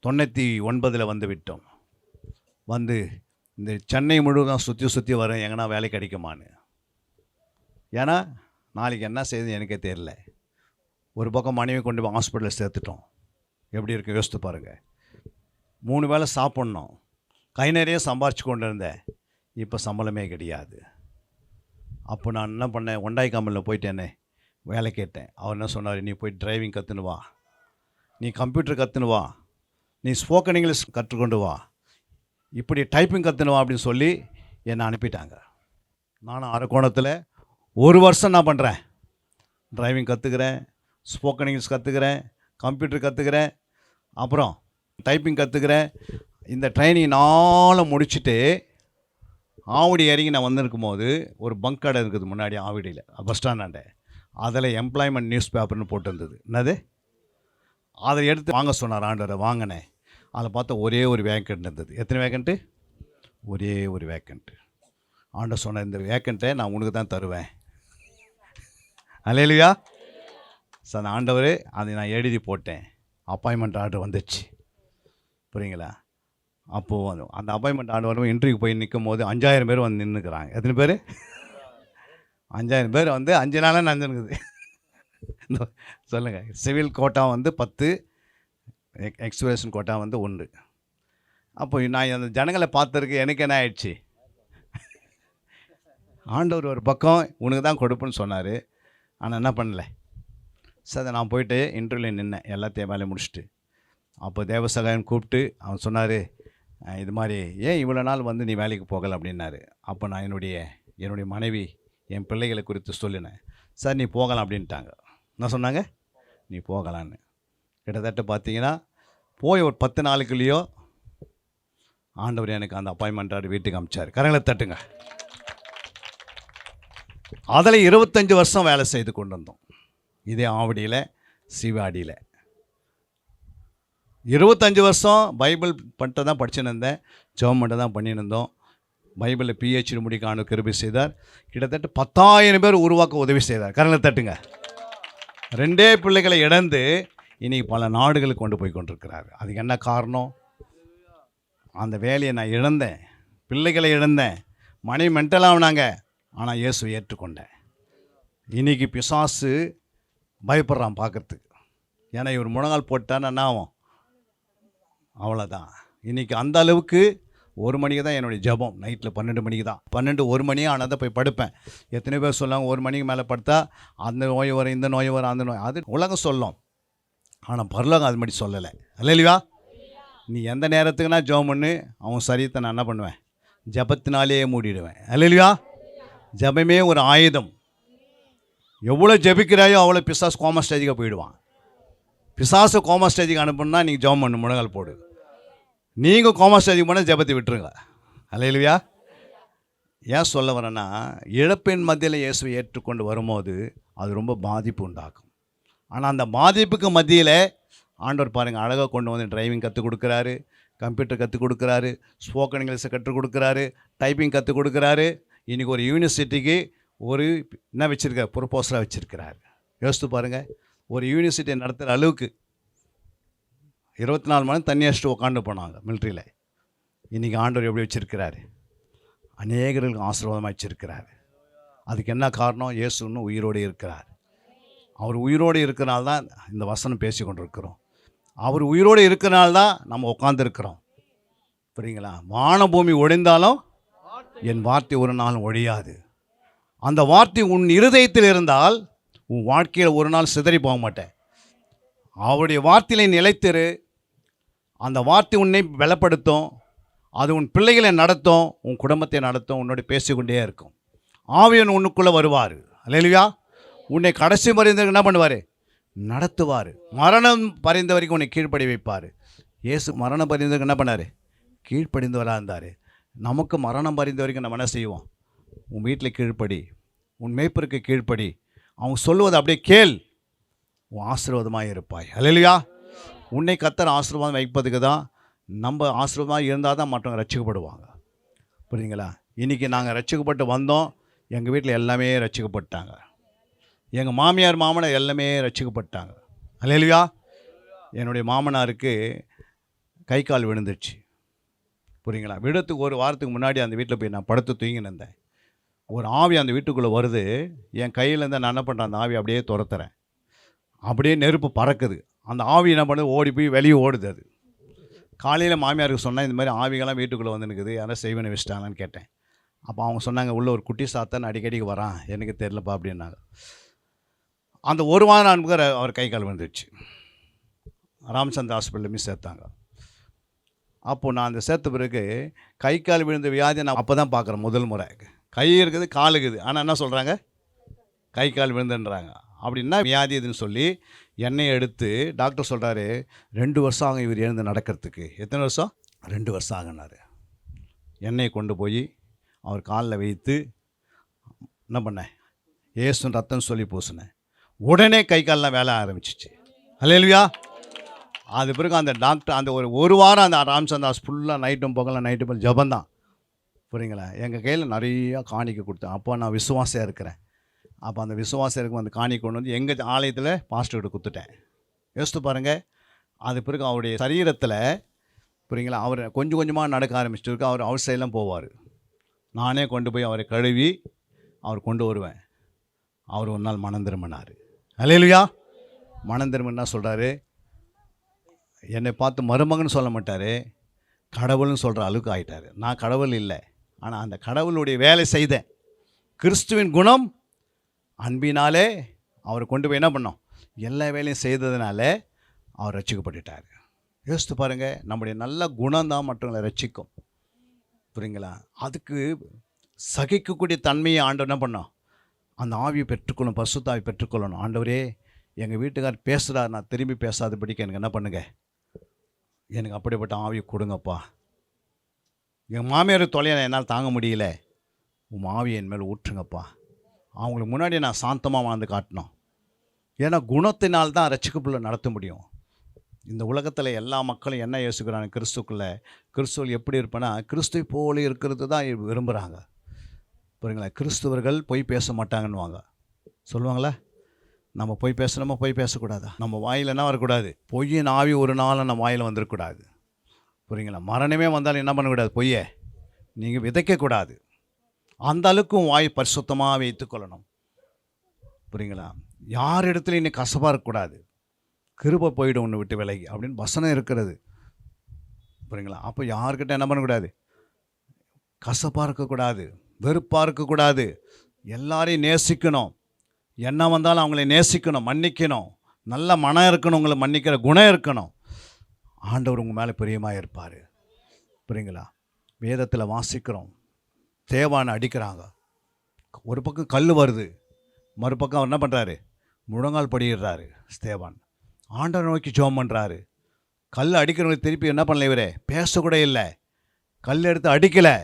99 வந்து விட்டோம். வந்து இந்த சென்னை முழுவதும் சுற்றி வரேன், எங்கன்னா வேலை கிடைக்குமான்னு. ஏன்னா நாளைக்கு என்ன செய்யுது எனக்கே தெரியல. ஒரு பக்கம் மனைவி கொண்டு போய் ஹாஸ்பிட்டலில் சேர்த்துட்டோம். எப்படி இருக்குது யோசித்து பாருங்கள். 3 வேளை சாப்பிட்ணும், கை நிறைய சம்பாரிச்சு கொண்டு இருந்தேன். இப்போ சம்பளமே கிடையாது. அப்போ நான் என்ன பண்ணேன்? ஒண்டாய் கம்பெனியில் போயிட்டேனே வேலை கேட்டேன். அவர் என்ன சொன்னார்? நீ போய் டிரைவிங் கற்றுன்னு வா, நீ கம்ப்யூட்டர் கற்றுன்னு வா, நீ ஸ்போக்கன் இங்கிலீஷ் கற்றுக்கொண்டு வா, இப்படி டைப்பிங் கற்றுன்னு வா அப்படின்னு சொல்லி என்னை அனுப்பிட்டாங்க. நானும் அரக்கோணத்தில் 1 வருஷம் நான் பண்ணுறேன். டிரைவிங் கற்றுக்கிறேன், ஸ்போக்கன் இங்கிலீஷ் கற்றுக்கிறேன், கம்ப்யூட்டர் கற்றுக்கிறேன், அப்புறம் டைப்பிங் கற்றுக்கிறேன். இந்த ட்ரைனிங் நாளும் முடிச்சுட்டு ஆவடி இறங்கி நான் வந்திருக்கும் போது ஒரு பங்க் கடை இருக்குது முன்னாடி ஆவடியில் பஸ் ஸ்டாண்டாண்ட. அதில் எம்ப்ளாய்மெண்ட் நியூஸ் பேப்பர்னு போட்டுருந்தது. என்னது? அதை எடுத்து வாங்க சொன்னார் ஆண்டவரை. வாங்கினேன். அதில் பார்த்தா ஒரே ஒரு வேக்கண்ட் இருந்தது. எத்தனை வேக்கண்ட்டு? ஒரே ஒரு வேக்கண்ட்டு. ஆண்டவர் சொன்ன இந்த வேக்கண்ட்டை நான் உனக்கு தான் தருவேன். அல்லேலூயா. சார் அந்த ஆண்டவர் அதை நான் எழுதி போட்டேன். அப்பாயின்மெண்ட் ஆர்டர் வந்துச்சு. புரியுங்களா? அப்போது அந்த அப்பாயின்மெண்ட் ஆர்டர் வரும் இன்டர்வியூ போய் நிற்கும் போது 5000 பேர் வந்து நின்றுக்கிறாங்க. எத்தனை பேர்? 5000 பேர் வந்து 5 நாளாக நடந்துருக்குது. சொல்லுங்கள். சிவில் கோட்டா வந்து 10, எக்ஸ்பிரஷன் கோட்டா வந்து 1. அப்போ நான் அந்த ஜனங்களை பார்த்துருக்கு எனக்கு என்ன ஆயிடுச்சு? ஆண்டவர் ஒரு பக்கம் உனக்கு தான் கொடுப்புன்னு சொன்னார். ஆனால் என்ன பண்ணல சார். நான் போயிட்டு இன்டர்வியூவில் நின்னேன், எல்லாத்தையும் வேலையை முடிச்சுட்டு. அப்போ தேவசகாயன் கூப்பிட்டு அவன் சொன்னார், இது மாதிரி ஏன் இவ்வளோ நாள் வந்து நீ வேலைக்கு போகலை அப்படின்னாரு. அப்போ நான் என்னுடைய மனைவி என் பிள்ளைகளை குறித்து சொல்லினேன். சார் நீ போகலாம் அப்படின்ட்டாங்க. என்ன சொன்னாங்க? நீ போகலான்னு. கிட்டத்தட்ட பார்த்தீங்கன்னா போய் ஒரு 10 நாளுக்குள்ளேயோ ஆண்டவர் எனக்கு அந்த அப்பாயின்மெண்ட் ஆர்டர் வீட்டுக்கு அனுப்பிச்சார். கரங்களை தட்டுங்க. அதில் 25 வருஷம் வேலை செய்து கொண்டு வந்தோம். இதே ஆவடியில், சிவாடியில் 25 வருஷம் பைபிள் பண்ணிட்டு தான் படிச்சுன்னு இருந்தேன். ஜெபம் மட்டும் தான் பண்ணின்னு இருந்தோம். பைபிளில் PhD முடிக்க ஆண்டு கிருபை செய்தார். கிட்டத்தட்ட 10,000 பேர் உருவாக்க உதவி செய்தார். கரங்களை தட்டுங்க. 2 பிள்ளைகளை இழந்து இன்றைக்கி பல நாடுகளுக்கு கொண்டு போய் கொண்டிருக்கிறார். அதுக்கு என்ன காரணம்? அந்த வேலையை நான் இழந்தேன், பிள்ளைகளை இழந்தேன், மனைவி மென்டலாகினாங்க. ஆனால் இயேசுவை ஏற்றுக்கொண்டேன். இன்றைக்கி பிசாசு பயப்படுறான் பார்க்குறதுக்கு. ஏன்னா இவர் முழங்கால் போட்டான்னு என்ன ஆகும்? அவ்வளோதான். இன்றைக்கி அந்த அளவுக்கு 1 மணிக்கு தான் என்னுடைய ஜெபம். நைட்டில் 12 மணிக்கு தான். 1 மணி ஆனால் தான் போய் படுப்பேன். எத்தனை பேர் சொல்லாங்க 1 மணிக்கு மேலே படுத்தா அந்த நோய் வரும், இந்த நோய் வரும், அந்த நோய். அது உலகம் சொல்லும். ஆனால் பரலோகம் அது மாதிரி சொல்லலை. அல்லேலூயா. நீ எந்த நேரத்துக்குனா ஜெபம் பண்ணு, அவன் சரீரத்தை நான் என்ன பண்ணுவேன்? ஜெபத்தினாலேயே மூடிடுவேன். அல்லேலூயா. ஜெபமே ஒரு ஆயுதம். எவ்வளோ ஜெபிக்கிறாயோ அவ்வளோ பிசாசு கோமா ஸ்டேஜுக்கு போயிடுவான். பிசாசு கோமா ஸ்டேஜுக்கு அனுப்புனா நீங்கள் ஜெபம் பண்ணு, முழங்கால் போடு. நீங்கள் கோமா ஸ்டேஜுக்கு போனால் ஜெபத்தை விட்டுருங்க. அல்லேலூயா. ஏன் சொல்ல வரேன்னா, இழப்பின் மத்தியில் இயேசுவை ஏற்றுக்கொண்டு வரும்போது அது ரொம்ப பாதிப்பு உண்டாக்கும். ஆனால் அந்த பாதிப்புக்கு மத்தியில் ஆண்டவர் பாருங்கள் அழகாக கொண்டு வந்து டிரைவிங் கற்றுக் கொடுக்குறாரு, கம்ப்யூட்டர் கற்றுக் கொடுக்குறாரு, ஸ்போக்கன் இங்கிலீஷை கற்றுக் கொடுக்குறாரு, டைப்பிங் கற்றுக் கொடுக்குறாரு. இன்றைக்கி ஒரு யூனிவர்சிட்டிக்கு ஒரு என்ன வச்சுருக்கார்? ப்ரொபோசலாக வச்சுருக்கிறார். யோசித்து பாருங்கள். ஒரு யூனிவர்சிட்டியை நடத்துகிற அளவுக்கு 24 மணி தண்ணி அடிச்சுட்டு உட்காந்து போனாங்க மிலிட்ரியில். இன்றைக்கி ஆண்டவர் எப்படி வச்சுருக்கிறாரு? அநேகர்களுக்கு ஆசீர்வாதமாக வச்சுருக்கிறார். அதுக்கு என்ன காரணம்? இயேசு இன்னும் உயிரோடு இருக்கிறார். அவர் உயிரோடு இருக்கிறனால்தான் இந்த வசனம் பேசி கொண்டிருக்கிறோம். அவர் உயிரோடு இருக்கிறனால்தான் நம்ம உட்காந்துருக்கிறோம். புரியுங்களா? வானபூமி ஒழிந்தாலும் என் வார்த்தை ஒரு நாள் ஒழியாது. அந்த வார்த்தை உன் இருதயத்தில் இருந்தால் உன் வாழ்க்கையில் ஒரு நாள் சிதறி போக மாட்டேன். அவருடைய வார்த்தையிலே நிலைத்திரு. அந்த வார்த்தை உன்னை பலப்படுத்தும். அது உன் பிள்ளைகளை நடத்தும், உன் குடும்பத்தை நடத்தும், உன்னோட பேசிக்கொண்டே இருக்கும். ஆவியன் உன்னுக்குள்ளே வருவார். அல்லேலூயா. உன்னை கடைசி பரிந்தவருக்கு என்ன பண்ணுவார்? நடத்துவார். மரணம் பரிந்த வரைக்கும் உன்னை கீழ்ப்படி வைப்பார். இயேசு மரணம் பரிந்தவருக்கு என்ன பண்ணார்? கீழ்ப்படிந்தவராக இருந்தார். நமக்கு மரணம் பரிந்த வரைக்கும் நம்ம என்ன செய்வோம்? உன் வீட்டில் கீழ்ப்படி, உன் மேய்ப்பருக்கு கீழ்ப்படி, அவங்க சொல்லுவதை அப்படியே கேள், உன் ஆசீர்வாதமாக இருப்பாய். அல்லேலூயா. உன்னை கர்த்தர் ஆசீர்வாதம் வைப்பதுக்கு தான். நம்ம ஆசீர்வாதமாக இருந்தால் தான் மற்றவங்க ரட்சிக்கப்படுவாங்க. புரியுங்களா? இன்றைக்கி நாங்கள் ரட்சிக்கப்பட்டு வந்தோம். எங்கள் வீட்டில் எல்லாமே ரட்சிக்கப்பட்டாங்க. எங்கள் மாமியார் மாமனார் எல்லாமே ரட்சிக்கப்பட்டாங்க. அல்லேலூயா. என்னுடைய மாமனாருக்கு கை கால் விழுந்துருச்சு. புரியுங்களா? விடத்துக்கு ஒரு வாரத்துக்கு முன்னாடி அந்த வீட்டில் போய் நான் படுத்து தூங்கின்னு இருந்தேன். ஒரு ஆவி அந்த வீட்டுக்குள்ளே வருது. என் கையிலேருந்து நான் என்ன பண்ணுறேன்? அந்த ஆவி அப்படியே துரத்துறேன். அப்படியே நெருப்பு பறக்குது. அந்த ஆவி என்ன பண்ணுது? ஓடி போய் வெளியே ஓடுது. அது காலையில் மாமியாருக்கு சொன்னேன், இந்த மாதிரி ஆவிகள்லாம் வீட்டுக்குள்ளே வந்து நிற்குது, யாரும் செய்வனை வச்சுட்டாங்கன்னு கேட்டேன். அப்போ அவங்க சொன்னாங்க, உள்ளே ஒரு குட்டி சாத்தான் அடிக்கடிக்கு வரான், எனக்கு தெரிலப்பா அப்படின்னாங்க. அந்த ஒரு வாரம் அனுப்புகிற அவர் கை கால் வந்துடுச்சு. ராமச்சந்திர ஹாஸ்பிட்டலுமே சேர்த்தாங்க. அப்போது நான் அந்த சேர்த்த பிறகு கை கால் விழுந்த வியாதியை நான் அப்போ தான் பார்க்குறேன் முதல் முறை. கை இருக்குது, கால் இருக்குது, ஆனால் என்ன சொல்கிறாங்க? கை கால் விழுந்துன்றாங்க. அப்படின்னா வியாதி இதுன்னு சொல்லி எண்ணெயை எடுத்து டாக்டர் சொல்கிறாரு 2 வருஷம் ஆகும் இவர் எழுந்து நடக்கிறதுக்கு. எத்தனை வருஷம்? 2 வருஷம் ஆகுனாரு. எண்ணெயை கொண்டு போய் அவர் காலில் வைத்து என்ன பண்ணேன்? ஏசுன்னு ரத்தம் சொல்லி பூசினேன். உடனே கை காலெலாம் வேலை ஆரம்பிச்சிச்சு. அல்லேலூயா. அது பிறகு அந்த டாக்டர் அந்த ஒரு வாரம் அந்த ராமச்சந்திராஸ் ஃபுல்லாக நைட்டும் போகலாம், நைட்டு போகலாம் ஜபந்தான். புரியுங்களா? எங்கள் கையில் நிறையா காணிக்கை கொடுத்தேன். அப்போ நான் விசுவாசியாக இருக்கிறேன். அப்போ அந்த விசுவாசியாக இருக்கும் அந்த காணிக்கை கொண்டு வந்து எங்கள் ஆலயத்தில் பாஸ்டர்கிட்ட கொடுத்துட்டேன். யோசித்து பாருங்கள். அது பிறகு அவருடைய சரீரத்தில் புரியுங்களா, அவர் கொஞ்சம் கொஞ்சமாக நடக்க ஆரம்பிச்சிட்டு அவர் அவர் சைடெலாம் போவார். நானே கொண்டு போய் அவரை கழுவி அவர் கொண்டு வருவேன். அவர் ஒரு நாள் மனம் திரும்பினார். அல்லேலூயா. மனம் திரும்பினா சொல்கிறாரு, என்னை பார்த்து மருமகன்னு சொல்ல மாட்டார், கடவுள்னு சொல்கிற அளவுக்கு ஆகிட்டார். நான் கடவுள் இல்லை, ஆனால் அந்த கடவுளுடைய வேலை செய்தேன். கிறிஸ்துவின் குணம் அன்பினாலே அவரை கொண்டு போய் என்ன பண்ணோம், எல்லா வேலையும் செய்ததுனால அவர் ரட்சிக்கப்பட்டுட்டார். யோசித்து பாருங்கள், நம்முடைய நல்ல குணம் தான் மற்றவங்களை ரட்சிக்கும். புரியுங்களா? அதுக்கு சகிக்கக்கூடிய தன்மையை ஆண்டவர் என்ன பண்ணோம், அந்த ஆவியை பெற்றுக்கொள்ளணும், பரிசுத்த ஆவி பெற்றுக்கொள்ளணும். ஆண்டவரே, எங்கள் வீட்டுக்கார் பேசுகிறார், நான் திரும்பி பேசாதபடிக்கு எனக்கு என்ன பண்ணுங்க, எனக்கு அப்படிப்பட்ட ஆவியை கொடுங்கப்பா. என் மாமியார் தொலையை என்னால் தாங்க முடியல, உன் ஆவியை என் மேலே ஊற்றுங்கப்பா. அவங்களுக்கு முன்னாடி நான் சாந்தமாக வாழ்ந்து காட்டணும். ஏன்னா குணத்தினால் தான் ரட்சிக்கப்புள்ள நடத்த முடியும். இந்த உலகத்தில் எல்லா மக்களும் என்ன யோசிக்கிறாங்க, கிறிஸ்துக்குள்ளே கிறிஸ்துவல் எப்படி இருப்பேன்னா, கிறிஸ்துவை போல இருக்கிறது தான் விரும்புகிறாங்க. புரியுங்களா? கிறிஸ்துவர்கள் பொய் பேச மாட்டாங்கன்னுவாங்க. சொல்லுவாங்களா? நம்ம பொய் பேசணுமா, பொய் பேசக்கூடாதா? நம்ம வாயில் என்ன வரக்கூடாது, பொய்யின் ஆவி ஒரு நாள் நம்ம வாயில் வந்துடக்கூடாது. புரியுங்களா? மரணமே வந்தாலும் என்ன பண்ணக்கூடாது, பொய்யை நீங்கள் விதைக்கக்கூடாது. அந்த அளவுக்கு வாய் பரிசுத்தமாக வைத்துக்கொள்ளணும். புரியுங்களா? யார் இடத்துலையும் இன்னும் கசப்பாக இருக்கக்கூடாது. கிருபை போய்டும் ஒன்று விட்டு விலகி அப்படின்னு வசனம் இருக்கிறது. புரியுங்களா? அப்போ யார்கிட்ட என்ன பண்ணக்கூடாது, கசப்பாக இருக்கக்கூடாது, வெறுப்பாக இருக்கக்கூடாது. எல்லாரையும் நேசிக்கணும். என்ன வந்தாலும் அவங்கள நேசிக்கணும், மன்னிக்கணும். நல்ல மனம் இருக்கணும், உங்களை மன்னிக்கிற குணம் இருக்கணும். ஆண்டவர் உங்கள் மேலே பிரியமாக இருப்பார். புரியுங்களா? வேதத்தில் வாசிக்கிறோம், தேவானை அடிக்கிறாங்க, ஒரு பக்கம் கல் வருது, மறுபக்கம் அவர் என்ன பண்ணுறாரு, முழங்கால் படிடுறாரு ஸ்தேவான். ஆண்டவரை நோக்கி ஜெபம் பண்ணுறாரு. கல் அடிக்கிறவங்களுக்கு திருப்பி என்ன பண்ணல, இவரே பேசக்கூட இல்லை, கல் எடுத்து அடிக்கலை.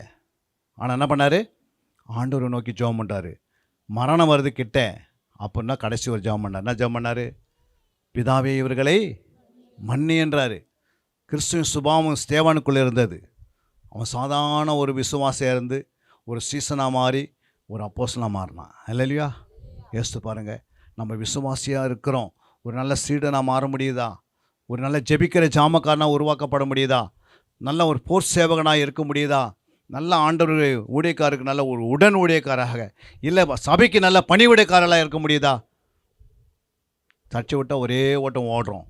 ஆனால் என்ன பண்ணார், ஆண்டவரை நோக்கி ஜெபம் பண்ணுறாரு. மரணம் வருது கிட்ட, அப்படின்னா கடைசி ஒரு ஜெபம் பண்ணார். என்ன ஜெபம் பண்ணார், பிதாவே இவர்களை மன்னி என்றார். கிறிஸ்துவின் சுபாவம் ஸ்தேவானுக்குள்ளே இருந்தது. அவன் சாதாரண ஒரு விசுவாசியாக இருந்து ஒரு சீசனாக மாறி ஒரு அப்போஸ்தலனாக மாறினான். இல்லையா? யோசித்து பாருங்கள், நம்ம விசுவாசியாக இருக்கிறோம், ஒரு நல்ல சீடனாக மாற முடியுதா, ஒரு நல்ல ஜெபிக்கிற ஜாமக்காரனாக உருவாக்கப்பட முடியுதா, நல்ல ஒரு போர் சேவகனாக இருக்க முடியுதா, நல்ல ஆண்டவர் ஊழியக்காரருக்கு நல்ல ஒரு உடன் ஊழியக்காராக, இல்லை சபைக்கு நல்ல பணி ஊழியக்காரர்களாக இருக்க முடியுதா? தச்சு விட்டால் ஒரே ஓட்டம் ஓடுறோம்.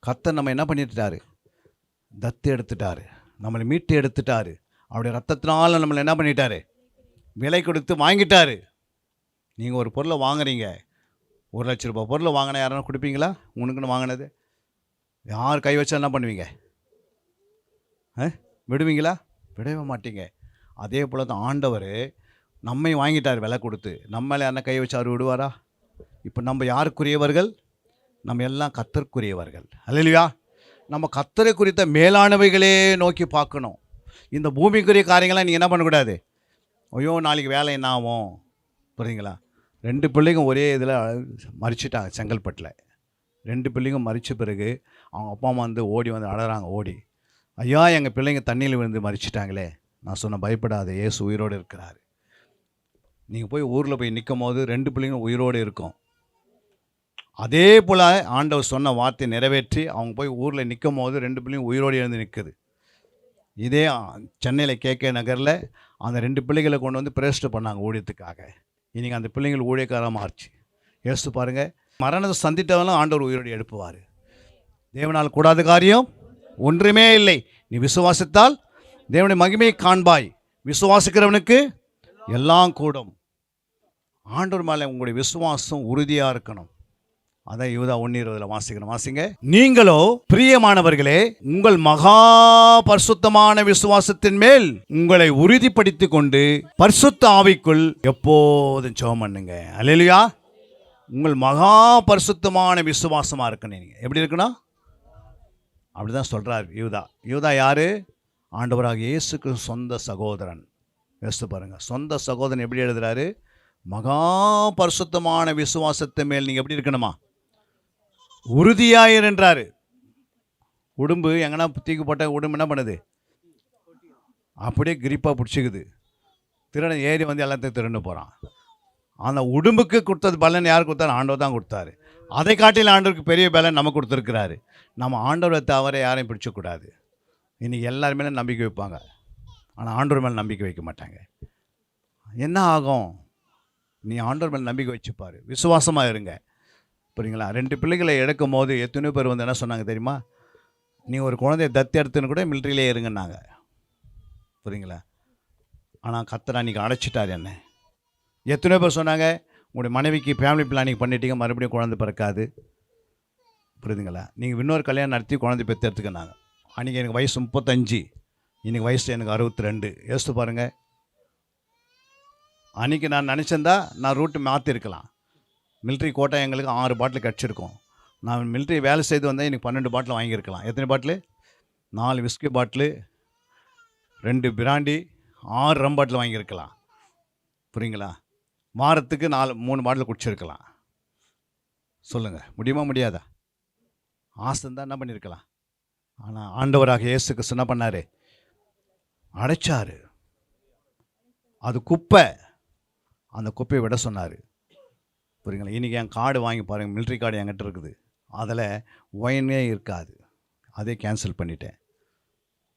கர்த்தர் நம்ம என்ன பண்ணிட்டாரு, தத்து எடுத்துட்டாரு, நம்மளை மீட்டு எடுத்துட்டாரு. அவருடைய ரத்தத்தினால நம்மளை என்ன பண்ணிட்டாரு, விலை கொடுத்து வாங்கிட்டாரு. நீங்கள் ஒரு பொருளை வாங்குறீங்க, 1,00,000 ரூபாய் பொருளை வாங்கினா யாரும் கொடுப்பீங்களா? உனக்குன்னு வாங்கினது யார் கை வச்சா என்ன பண்ணுவீங்க, விடுவீங்களா? விடவே மாட்டீங்க. அதே போல் தான் ஆண்டவர் நம்மை வாங்கிட்டார் விலை கொடுத்து. நம்மளே யாரா கை வச்சு அவர் விடுவாரா? இப்போ நம்ம யாருக்குரியவர்கள், நம்ம எல்லாம் கர்த்தருக்குரியவர்கள். அல்லேலூயா. நம்ம கர்த்தரை குறித்த மேலானவைகளே நோக்கி பார்க்கணும். இந்த பூமிக்குரிய காரியங்களாம் நீங்கள் என்ன பண்ணக்கூடாது, ஐயோ நாளைக்கு வேலை என்ன ஆகும். புரியுங்களா? 2 பிள்ளைங்க ஒரே இதில் மறிச்சிட்டாங்க செங்கல்பட்டில். 2 பிள்ளைங்க மறித்த பிறகு அவங்க அப்பா அம்மா வந்து ஓடி வந்து அழறாங்க. ஓடி, ஐயா எங்கள் பிள்ளைங்க தண்ணியில் விழுந்து மறிச்சிட்டாங்களே. நான் சொன்ன பயப்படாத, இயேசு உயிரோடு இருக்கிறார். நீங்கள் போய் ஊரில் போய் நிற்கும் போது 2 பிள்ளைங்க உயிரோடு இருக்கும். அதே போல் ஆண்டவர் சொன்ன வார்த்தையை நிறைவேற்றி அவங்க போய் ஊரில் நிற்கும் போது 2 பிள்ளைங்க உயிரோடு எழுந்து நிற்குது. இதே சென்னையில் KK நகரில் அந்த 2 பிள்ளைகளை கொண்டு வந்து பிரேஸ்ட் பண்ணாங்க ஊழியத்துக்காக. இன்றைக்கி அந்த பிள்ளைங்கள் ஊழியக்காரமாக மாறிச்சு. யோசித்து பாருங்கள், மரணத்தை சந்தித்தவங்களும் ஆண்டவர் உயிரோடு எழுப்புவார். தேவனால் கூடாத காரியம் ஒன்றுமே இல்லை. நீ விசுவாசித்தால் தேவனுடைய மகிமையை காண்பாய். விசுவாசிக்கிறவனுக்கு எல்லாம் கூடும். ஆண்டவர் மேலே உங்களுடைய விசுவாசம் உறுதியாக இருக்கணும். அதான் யூதா 1:20 வாசிக்கணும். வாசிங்க. நீங்களோ பிரியமானவர்களே, உங்கள் மகா பரிசுத்தமான விசுவாசத்தின் மேல் உங்களை உறுதிப்படுத்திக் கொண்டு பரிசுத்த ஆவிக்குள் எப்போதும் ஜெபம் பண்ணுங்க. அல்லேலூயா. உங்கள் மகா பரிசுத்தமான விசுவாசமாக இருக்கணும். நீங்கள் எப்படி இருக்கணும், அப்படிதான் சொல்கிறார் யூதா. யூதா யாரு? ஆண்டவராக இயேசுக்கு சொந்த சகோதரன். யோசித்து பாருங்கள், சொந்த சகோதரன் எப்படி எழுதுறாரு, மகா பரிசுத்தமான விசுவாசத்தை மேல் நீங்கள் எப்படி இருக்கணுமா, உறுதியாயிரு என்றார். உடும்பு எங்கன்னா தூக்கி போட்ட உடும்பு என்ன பண்ணுது, அப்படியே கிரிப்பாக பிடிச்சிக்குது. திருடன் ஏறி வந்து எல்லாத்தையும் திருண்டு போகிறான். அந்த உடம்புக்கு கொடுத்தது பலன் யார் கொடுத்தாரு? ஆண்டவர் தான் கொடுத்தாரு. அதை காட்டில் ஆண்டவருக்கு பெரிய பலன் நம்ம கொடுத்துருக்கிறாரு. நம்ம ஆண்டவரை தவிர யாரையும் பிடிச்சக்கூடாது. இன்றைக்கி எல்லாருமே நம்பிக்கை வைப்பாங்க, ஆனால் ஆண்டவர் மேலே நம்பிக்கை வைக்க மாட்டாங்க. என்ன ஆகும்? நீ ஆண்டவர் மேலே நம்பிக்கை வச்சுப்பார், விசுவாசமாக இருங்க. புரியுங்களா? 2 பிள்ளைகளை எடுக்கும் போது எத்தனையோ பேர் வந்து என்ன சொன்னாங்க தெரியுமா? நீ ஒரு குழந்தைய தத்து எடுத்துன்னு கூட மிலிட்ரியிலே இருங்கன்னாங்க. புரியுங்களா? ஆனால் கர்த்தர் அன்றைக்கி அடைச்சிட்டார் என்ன. எத்தனையோ பேர் சொன்னாங்க, உங்களுடைய மனைவிக்கு ஃபேமிலி பிளானிங் பண்ணிட்டீங்க, மறுபடியும் குழந்தை பிறக்காது. புரியுதுங்களா? நீங்கள் இன்னொரு கல்யாணம் நடத்தி குழந்தை பெற்று எடுத்துக்கினாங்க. அன்றைக்கி எனக்கு வயசு 35, இன்றைக்கி வயசு எனக்கு 62. யோசித்து பாருங்கள். அன்றைக்கி நான் நினச்சிருந்தா நான் ரூட்டு மாற்றிருக்கலாம். மிலிட்ரி கோட்டா எங்களுக்கு 6 பாட்டில் கிடச்சிருக்கும். நான் மிலிட்ரி வேலை செய்து வந்தால் எனக்கு 12 பாட்டில் வாங்கியிருக்கலாம். எத்தனை பாட்டில்? 4 விஸ்கி பாட்டிலு, 2 பிராண்டி, 6 ரம் பாட்டில் வாங்கியிருக்கலாம். புரியுங்களா? வாரத்துக்கு 3 பாட்டில் குடிச்சிருக்கலாம். சொல்லுங்கள், முடியுமா முடியாதா? ஆசை இருந்தால் என்ன பண்ணியிருக்கலாம். ஆனால் ஆண்டவராக இயேசு கிறிஸ்து என்ன பண்ணார்? அடைச்சார். அது குப்பை, அந்த குப்பையை விட சொன்னார். புரியுங்களா? இன்றைக்கி என் கார்டு வாங்கி பாருங்கள், மிலிட்ரி கார்டு என்கிட்ட இருக்குது. அதில் ஒயினே இருக்காது. அதே கேன்சல் பண்ணிட்டேன்.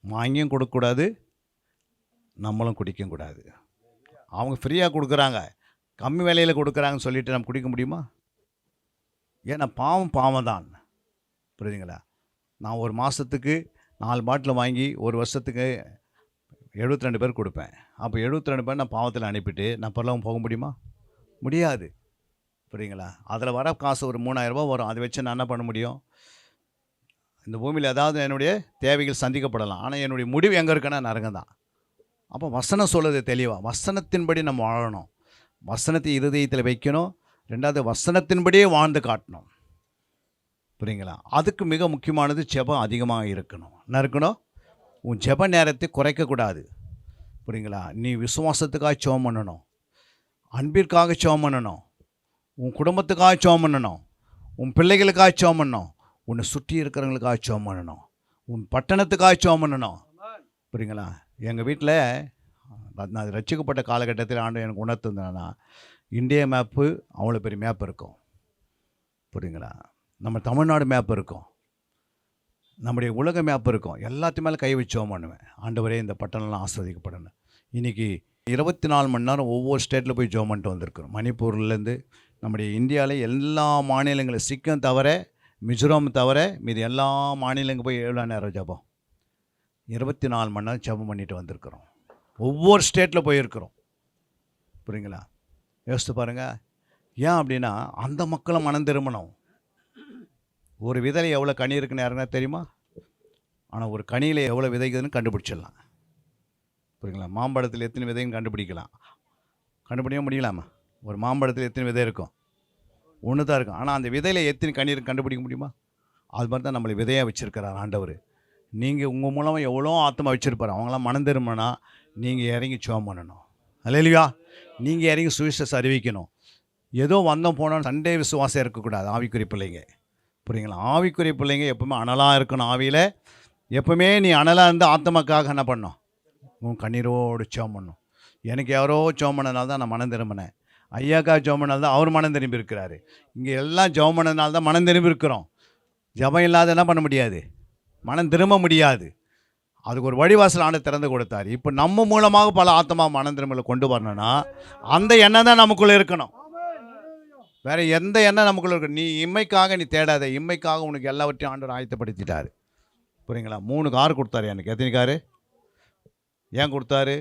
வாங்கியும் கொடுக்கக்கூடாது, நம்மளும் குடிக்கவும் கூடாது. அவங்க ஃப்ரீயாக கொடுக்குறாங்க, கம்மி விலையில் கொடுக்குறாங்கன்னு சொல்லிவிட்டு நம்ம குடிக்க முடியுமா? ஏன்னா பாவம் தான். புரியுதுங்களா? நான் ஒரு மாதத்துக்கு 4 பாட்டில் வாங்கி ஒரு வருஷத்துக்கு 72 பேர் கொடுப்பேன். அப்போ 72 பேர் நான் பாவத்தில் அனுப்பிட்டு நான் பரலோகம் போக முடியுமா? முடியாது. புரியுங்களா? அதில் வர காசு ஒரு 3000 ரூபா வரும். அதை வச்சு நான் என்ன பண்ண முடியும்? இந்த பூமியில் ஏதாவது என்னுடைய தேவைகள் சந்திக்கப்படலாம், ஆனால் என்னுடைய முடிவு எங்கே இருக்குன்னா நரகம் தான். அப்போ வசனம் சொல்லுது தெளிவாக, வசனத்தின்படி நம்ம வாழணும். வசனத்தை இருதயத்தில் வைக்கணும். 2வது வசனத்தின்படியே வாழ்ந்து காட்டணும். புரியுங்களா? அதுக்கு மிக முக்கியமானது ஜெபம் அதிகமாக இருக்கணும். என்ன இருக்கணும்? உன் ஜெப நேரத்தை குறைக்கக்கூடாது. புரியுங்களா? நீ விசுவாசத்துக்காக ஜெபம் பண்ணணும், அன்பிற்காக ஜெபம் பண்ணணும், உன் குடும்பத்துக்காக ஜெபம் பண்ணணும், உன் பிள்ளைகளுக்காக ஜெபம் பண்ணணும், உன்னை சுற்றி இருக்கிறவங்களுக்காக ஜெபம் பண்ணணும், உன் பட்டணத்துக்காக ஜெபம் பண்ணணும். புரியுங்களா? எங்கள் வீட்டில் நான் ரட்சிக்கப்பட்ட காலகட்டத்தில் ஆண்டு எனக்கு உணர்த்துனா, இந்தியா மேப்பு அவ்வளோ பெரிய மேப் இருக்கும். புரியுங்களா? நம்ம தமிழ்நாடு மேப் இருக்கும், நம்முடைய உலக மேப் இருக்கும். எல்லாத்து மேலே கை வச்சோம் பண்ணுவேன். ஆண்டவரே இந்த பட்டணம்லாம் ஆஸ்வதிக்கப்படணும். இன்றைக்கி 24 மணி நேரம் ஒவ்வொரு ஸ்டேட்டில் போய் ஜோம் பண்ணிட்டு வந்திருக்கிறோம். மணிப்பூர்லேருந்து நம்முடைய இந்தியாவில் எல்லா மாநிலங்களும், சிக்கிம் தவிர, மிசோரம் தவிர மீது எல்லா மாநிலங்களும் போய் எவ்வளோ நேரம் ஜபம்? 24 மணி நேரம் ஜபம் பண்ணிட்டு வந்திருக்கிறோம். ஒவ்வொரு ஸ்டேட்டில் போயிருக்கிறோம். புரியுங்களா? யோசித்து பாருங்கள். ஏன் அப்படின்னா அந்த மக்களை மனம் திரும்பணும். ஒரு விதையில் எவ்வளோ கனி இருக்குன்னு யாருன்னா தெரியுமா? ஆனால் ஒரு கனியில் எவ்வளோ விதைக்குதுன்னு கண்டுபிடிச்சிடலாம். புரியுங்களா? மாம்பழத்தில் எத்தனை விதைன்னு கண்டுபிடிக்கலாம். கண்டுபிடிக்க முடியலாமா? ஒரு மாம்பழத்தில் எத்தனை விதை இருக்கும்? ஒன்று தான் இருக்கும். ஆனால் அந்த விதையில் எத்தனை கனி இருக்கு கண்டுபிடிக்க முடியுமா? அது மாதிரி தான் நம்மளை விதையாக வச்சுருக்கிறார் ஆண்டவர். நீங்கள் உங்கள் மூலமாக எவ்வளோ ஆத்மா வச்சுருப்பார். அவங்களாம் மனம் திரும்பினா நீங்கள் இறங்கி ஜெபம் பண்ணணும். அல்லேலூயா. நீங்கள் இறங்கி சுவிசேஷம் அறிவிக்கணும். ஏதோ வந்தோம் போனோம் சண்டே விசுவாசம் இருக்கக்கூடாது. ஆவிக்குரிய பிள்ளைங்க, புரியுங்களா? ஆவிக்குரிய பிள்ளைங்க எப்பவுமே அனலாக இருக்கணும். ஆவியில் எப்பவுமே நீ அனலாக இருந்து ஆத்மாக்காக என்ன பண்ணணும்? உன் கண்ணீரோடு ஜெபம் பண்ணணும். எனக்கு யாரோ ஜெபம் பண்ணனால தான் நான் மனம் திரும்பினேன். ஐயாக்கா ஜெபம் பண்ணால் தான் அவர் மனம் திரும்பி இருக்கிறாரு. இங்கே எல்லாம் ஜெபம் பண்ணனால தான் மனம் திரும்பி இருக்கிறோம். ஜெபம் இல்லாத என்ன பண்ண முடியாது? மனம் திரும்ப முடியாது. அதுக்கு ஒரு வழிவாசல் ஆண்டு திறந்து கொடுத்தார். இப்போ நம்ம மூலமாக பல ஆத்மா மனம் திரும்பலை கொண்டு வரணும்னா அந்த எண்ணம் தான் நமக்குள்ளே இருக்கணும். வேறு எந்த எண்ணம் நமக்குள்ளே இருக்கணும். நீ இம்மைக்காக நீ தேடாத. இம்மைக்காக உனக்கு எல்லாவற்றையும் ஆண்டவர் ஆயத்தப்படுத்திட்டார். புரியுங்களா? 3 கார் கொடுத்தாரு எனக்கு. எத்தனை காரு? ஏன் கொடுத்தாரு?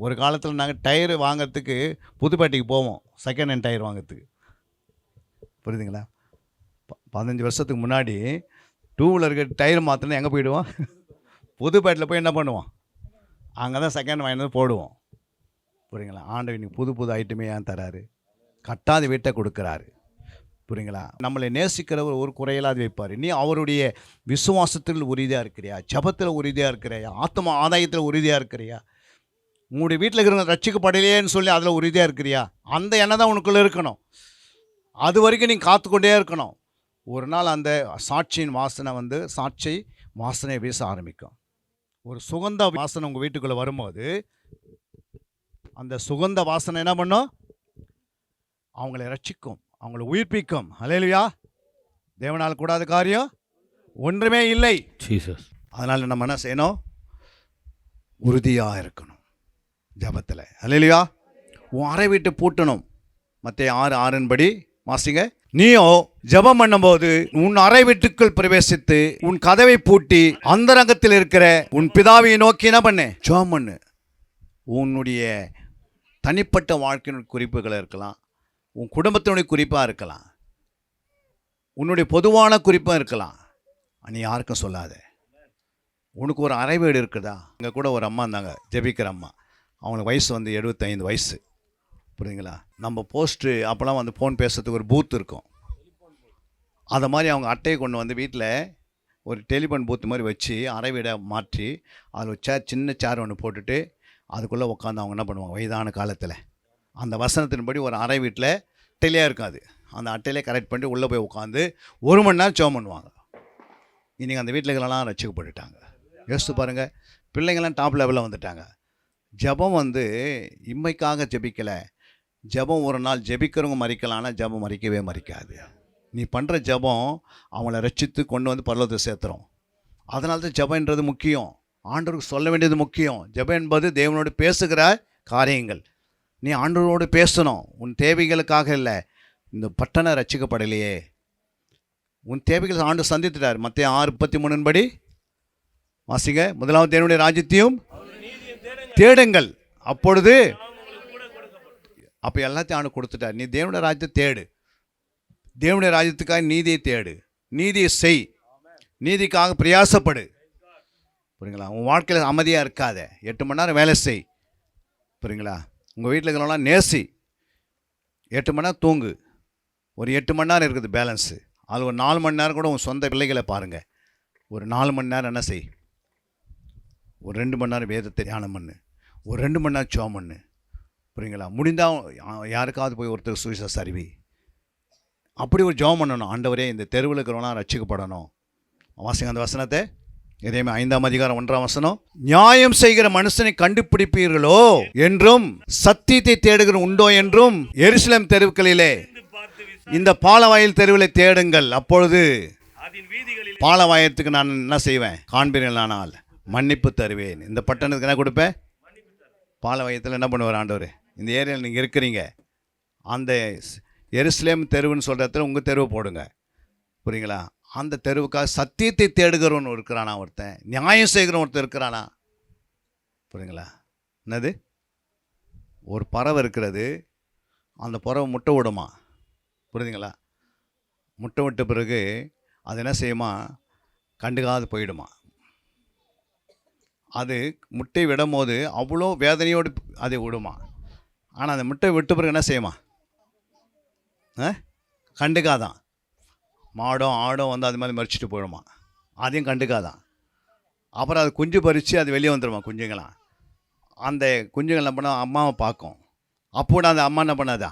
ஒரு காலத்தில் நாங்கள் டயர் வாங்கிறதுக்கு புதுப்பேட்டைக்கு போவோம், செகண்ட் ஹேண்ட் டயர் வாங்கிறதுக்கு. புரியுதுங்களா? 15 வருஷத்துக்கு முன்னாடி 2 வீலருக்கு டயர் மாற்றினா எங்கே போயிடுவோம்? புதுப்பேட்டில் போய் என்ன பண்ணுவோம்? அங்கே தான் செகண்ட் வாங்கினது போடுவோம். புரியுங்களா? ஆண்டவர் இன்னைக்கு புது ஐட்டமே ஏன் தராரு? கட்டாத வீட்டை கொடுக்குறாரு. புரியுங்களா? நம்மளை நேசிக்கிறவர் ஒரு குறையில்லாது வைப்பார். நீ அவருடைய விசுவாசத்தில் உறுதியாக இருக்கிறியா? ஜபத்தில் உறுதியாக இருக்கிறியா? ஆத்மா ஆதாயத்தில் உறுதியாக இருக்கிறியா? உங்களுடைய வீட்டில் இருக்கிறவங்க ரட்சிக்கப்படலையேன்னு சொல்லி அதில் உறுதியாக இருக்கிறியா? அந்த எண்ணம் தான் உனக்குள்ளே இருக்கணும். அது வரைக்கும் நீ காத்துக்கொண்டே இருக்கணும். ஒரு நாள் அந்த சாட்சியின் வாசனை சாட்சி வாசனை வீச ஆரம்பிக்கும். ஒரு சுகந்த வாசனை உங்கள் வீட்டுக்குள்ளே வரும்போது அந்த சுகந்த வாசனை என்ன பண்ணும்? அவங்களை ரட்சிக்கும், அவங்களை உயிர்ப்பிக்கும். ஹல்லேலூயா. தேவனால் கூடாத காரியம் ஒன்றுமே இல்லை. ஜீசஸ். அதனால் நம்ம என்ன செய்யணும்? உறுதியாக இருக்கணும் ஜபத்தில். ஹல்லேலூயா. உன் அறை வீட்டு பூட்டணும். மத்தேயு 6:6 படி வாசிங்க. நீயோ ஜெபம் பண்ணும்போது உன் அறை வீட்டுக்குள் பிரவேசித்து உன் கதவை பூட்டி அந்தரங்கத்தில் இருக்கிற உன் பிதாவை நோக்கி என்ன பண்ணு? ஜெபம் பண்ணு. உன்னுடைய தனிப்பட்ட வாழ்க்கையினுடைய குறிப்புகள் இருக்கலாம், உன் குடும்பத்தினுடைய குறிப்பாக இருக்கலாம், உன்னுடைய பொதுவான குறிப்பாக இருக்கலாம். நீ யாருக்கும் சொல்லாத. உனக்கு ஒரு அறை வீடு இருக்குதா? அங்கே கூட ஒரு அம்மா இருந்தாங்க, ஜெபிக்கிற அம்மா. அவங்களுக்கு வயசு 75 வயசு. புரியுதுங்களா? நம்ம போஸ்ட்டு அப்போலாம் ஃபோன் பேசுறதுக்கு ஒரு பூத் இருக்கும். அதை மாதிரி அவங்க அட்டையை கொண்டு வீட்டில் ஒரு டெலிஃபோன் பூத் மாதிரி வச்சு அறை வீடை மாற்றி அதில் ஒரு சின்ன சேர் ஒன்று போட்டுட்டு அதுக்குள்ளே உட்காந்து அவங்க என்ன பண்ணுவாங்க? வயதான காலத்தில் அந்த வசனத்தின்படி ஒரு அறை வீட்டில் அட்டையிலே இருக்காது, அந்த அட்டையிலே கரெக்ட் பண்ணிட்டு உள்ளே போய் உட்காந்து 1 மணி நேரம் ஜெபம் பண்ணுவாங்க. இன்றைக்கி அந்த வீட்டிலலாம் ரட்சிக்கப்பட்டுட்டாங்க. யோசித்து பாருங்கள். பிள்ளைங்கள்லாம் டாப் லெவலில் வந்துட்டாங்க. ஜெபம் இம்மைக்காக ஜெபிக்கலை. ஜெபம் ஒரு நாள் ஜெபிக்கிறவங்க மறிக்கலாம், ஆனால் ஜெபம் மறிக்கவே மறிக்காது. நீ பண்ணுற ஜெபம் அவங்கள ரட்சித்து கொண்டு பரலோகத்தை சேர்த்துறோம். அதனால தான் ஜெபம்ன்றது முக்கியம். ஆண்டவருக்கு சொல்ல வேண்டியது முக்கியம். ஜெபம் என்பது தேவனோடு பேசுகிற காரியங்கள். நீ ஆண்டவரோடு பேசணும். உன் தேவைகளுக்காக இல்லை. இந்த பட்டணம் ரட்சிக்கப்படலையே, உன் தேவைகள் ஆண்டு சந்தித்துட்டார். மத்தேயு 6:33 படி வாசிங்க. முதலாவது தேவனுடைய ராஜ்யத்தையும் தேடுங்கள், அப்பொழுது அப்போ எல்லாத்தையும் ஆண்டு கொடுத்துட்டார். நீ தேவனுடைய ராஜ்யத்தை தேடு. தேவனுடைய ராஜ்யத்துக்காக நீதியை தேடு, நீதியை செய், நீதிக்காக பிரயாசப்படு. புரியுங்களா? உன் வாழ்க்கையில் அமைதியாக இருக்காத. 8 மணி நேரம் வேலை செய். புரியுங்களா? உங்கள் வீட்டில் இருக்கிறவங்களாம் நேசி. 8 மணி நேரம் தூங்கு. ஒரு 8 மணி நேரம் இருக்குது பேலன்ஸு. அதில் ஒரு 4 மணி நேரம் கூட உன் சொந்த பிள்ளைகளை பாருங்கள். ஒரு 4 மணி நேரம் என்ன செய்? ஒரு 2 மணி நேரம் வேதத்தை தியானம் பண்ணு. ஒரு 2 மணி நேரம் ஜெபம் பண்ணு. புரியுங்களா? முடிந்தால் யாருக்காவது போய் ஒருத்தர் சுவிசேஷம் அறிவி. அப்படி ஒரு ஜெபம் பண்ணணும். ஆண்டவரே, இந்த தெருவில் இருக்கிறவங்களாம் ரட்சிக்கப்படணும். வாசிங்க அந்த வசனத்தை. எதையுமே 5ஆம் அதிகாரம் 1ஆம் வசனம். நியாயம் செய்கிற மனுஷனை கண்டுபிடிப்பீர்களோ என்றும் சத்தியத்தை தேடுகிற உண்டோ என்றும் எருசலேம் தெருவுகளிலே இந்த பாலவாயில் தெருவில் தேடுங்கள், அப்பொழுது பாலவாயத்துக்கு நான் என்ன செய்வேன்? காண்பீர்களானால் மன்னிப்பு தருவேன். இந்த பட்டணத்துக்கு என்ன கொடுப்பேன்? பாலவாயத்தில் என்ன பண்ணுவார் ஆண்டவர்? இந்த ஏரியாவில் நீங்கள் இருக்கிறீங்க, அந்த எருசலேம் தெருவுன்னு சொல்கிற இடத்துல உங்கள் தெருவை போடுங்க. புரியுங்களா? அந்த தெருவுக்காக சத்தியத்தை தேடுகிறவன் இருக்கிறானா ஒருத்தன், நியாயம் செய்கிறவன் ஒருத்தர் இருக்கிறானா? புரியுங்களா? என்னது? ஒரு பறவை இருக்கிறது, அந்த பறவை முட்டை விடுமா? புரியுதுங்களா? முட்டை விட்ட பிறகு அது என்ன செய்யுமா? கண்டுக்காது போயிடுமா. அது முட்டை விடும் போது அவ்வளோ வேதனையோடு அதை விடுமா. ஆனால் அந்த முட்டை விட்ட பிறகு என்ன செய்யுமா? கண்டுக்காதான். மாடும் ஆடும் அது மாதிரி மறிச்சிட்டு போயிடுமா, அதையும் கண்டுக்காதான். அப்புறம் அது குஞ்சு பறித்து அது வெளியே வந்துடுமா. குஞ்சுங்களாம் அந்த குஞ்சுகள் என்ன பண்ணால் அம்மாவை பார்க்கும். அப்போ அந்த அம்மா என்ன பண்ணாதா?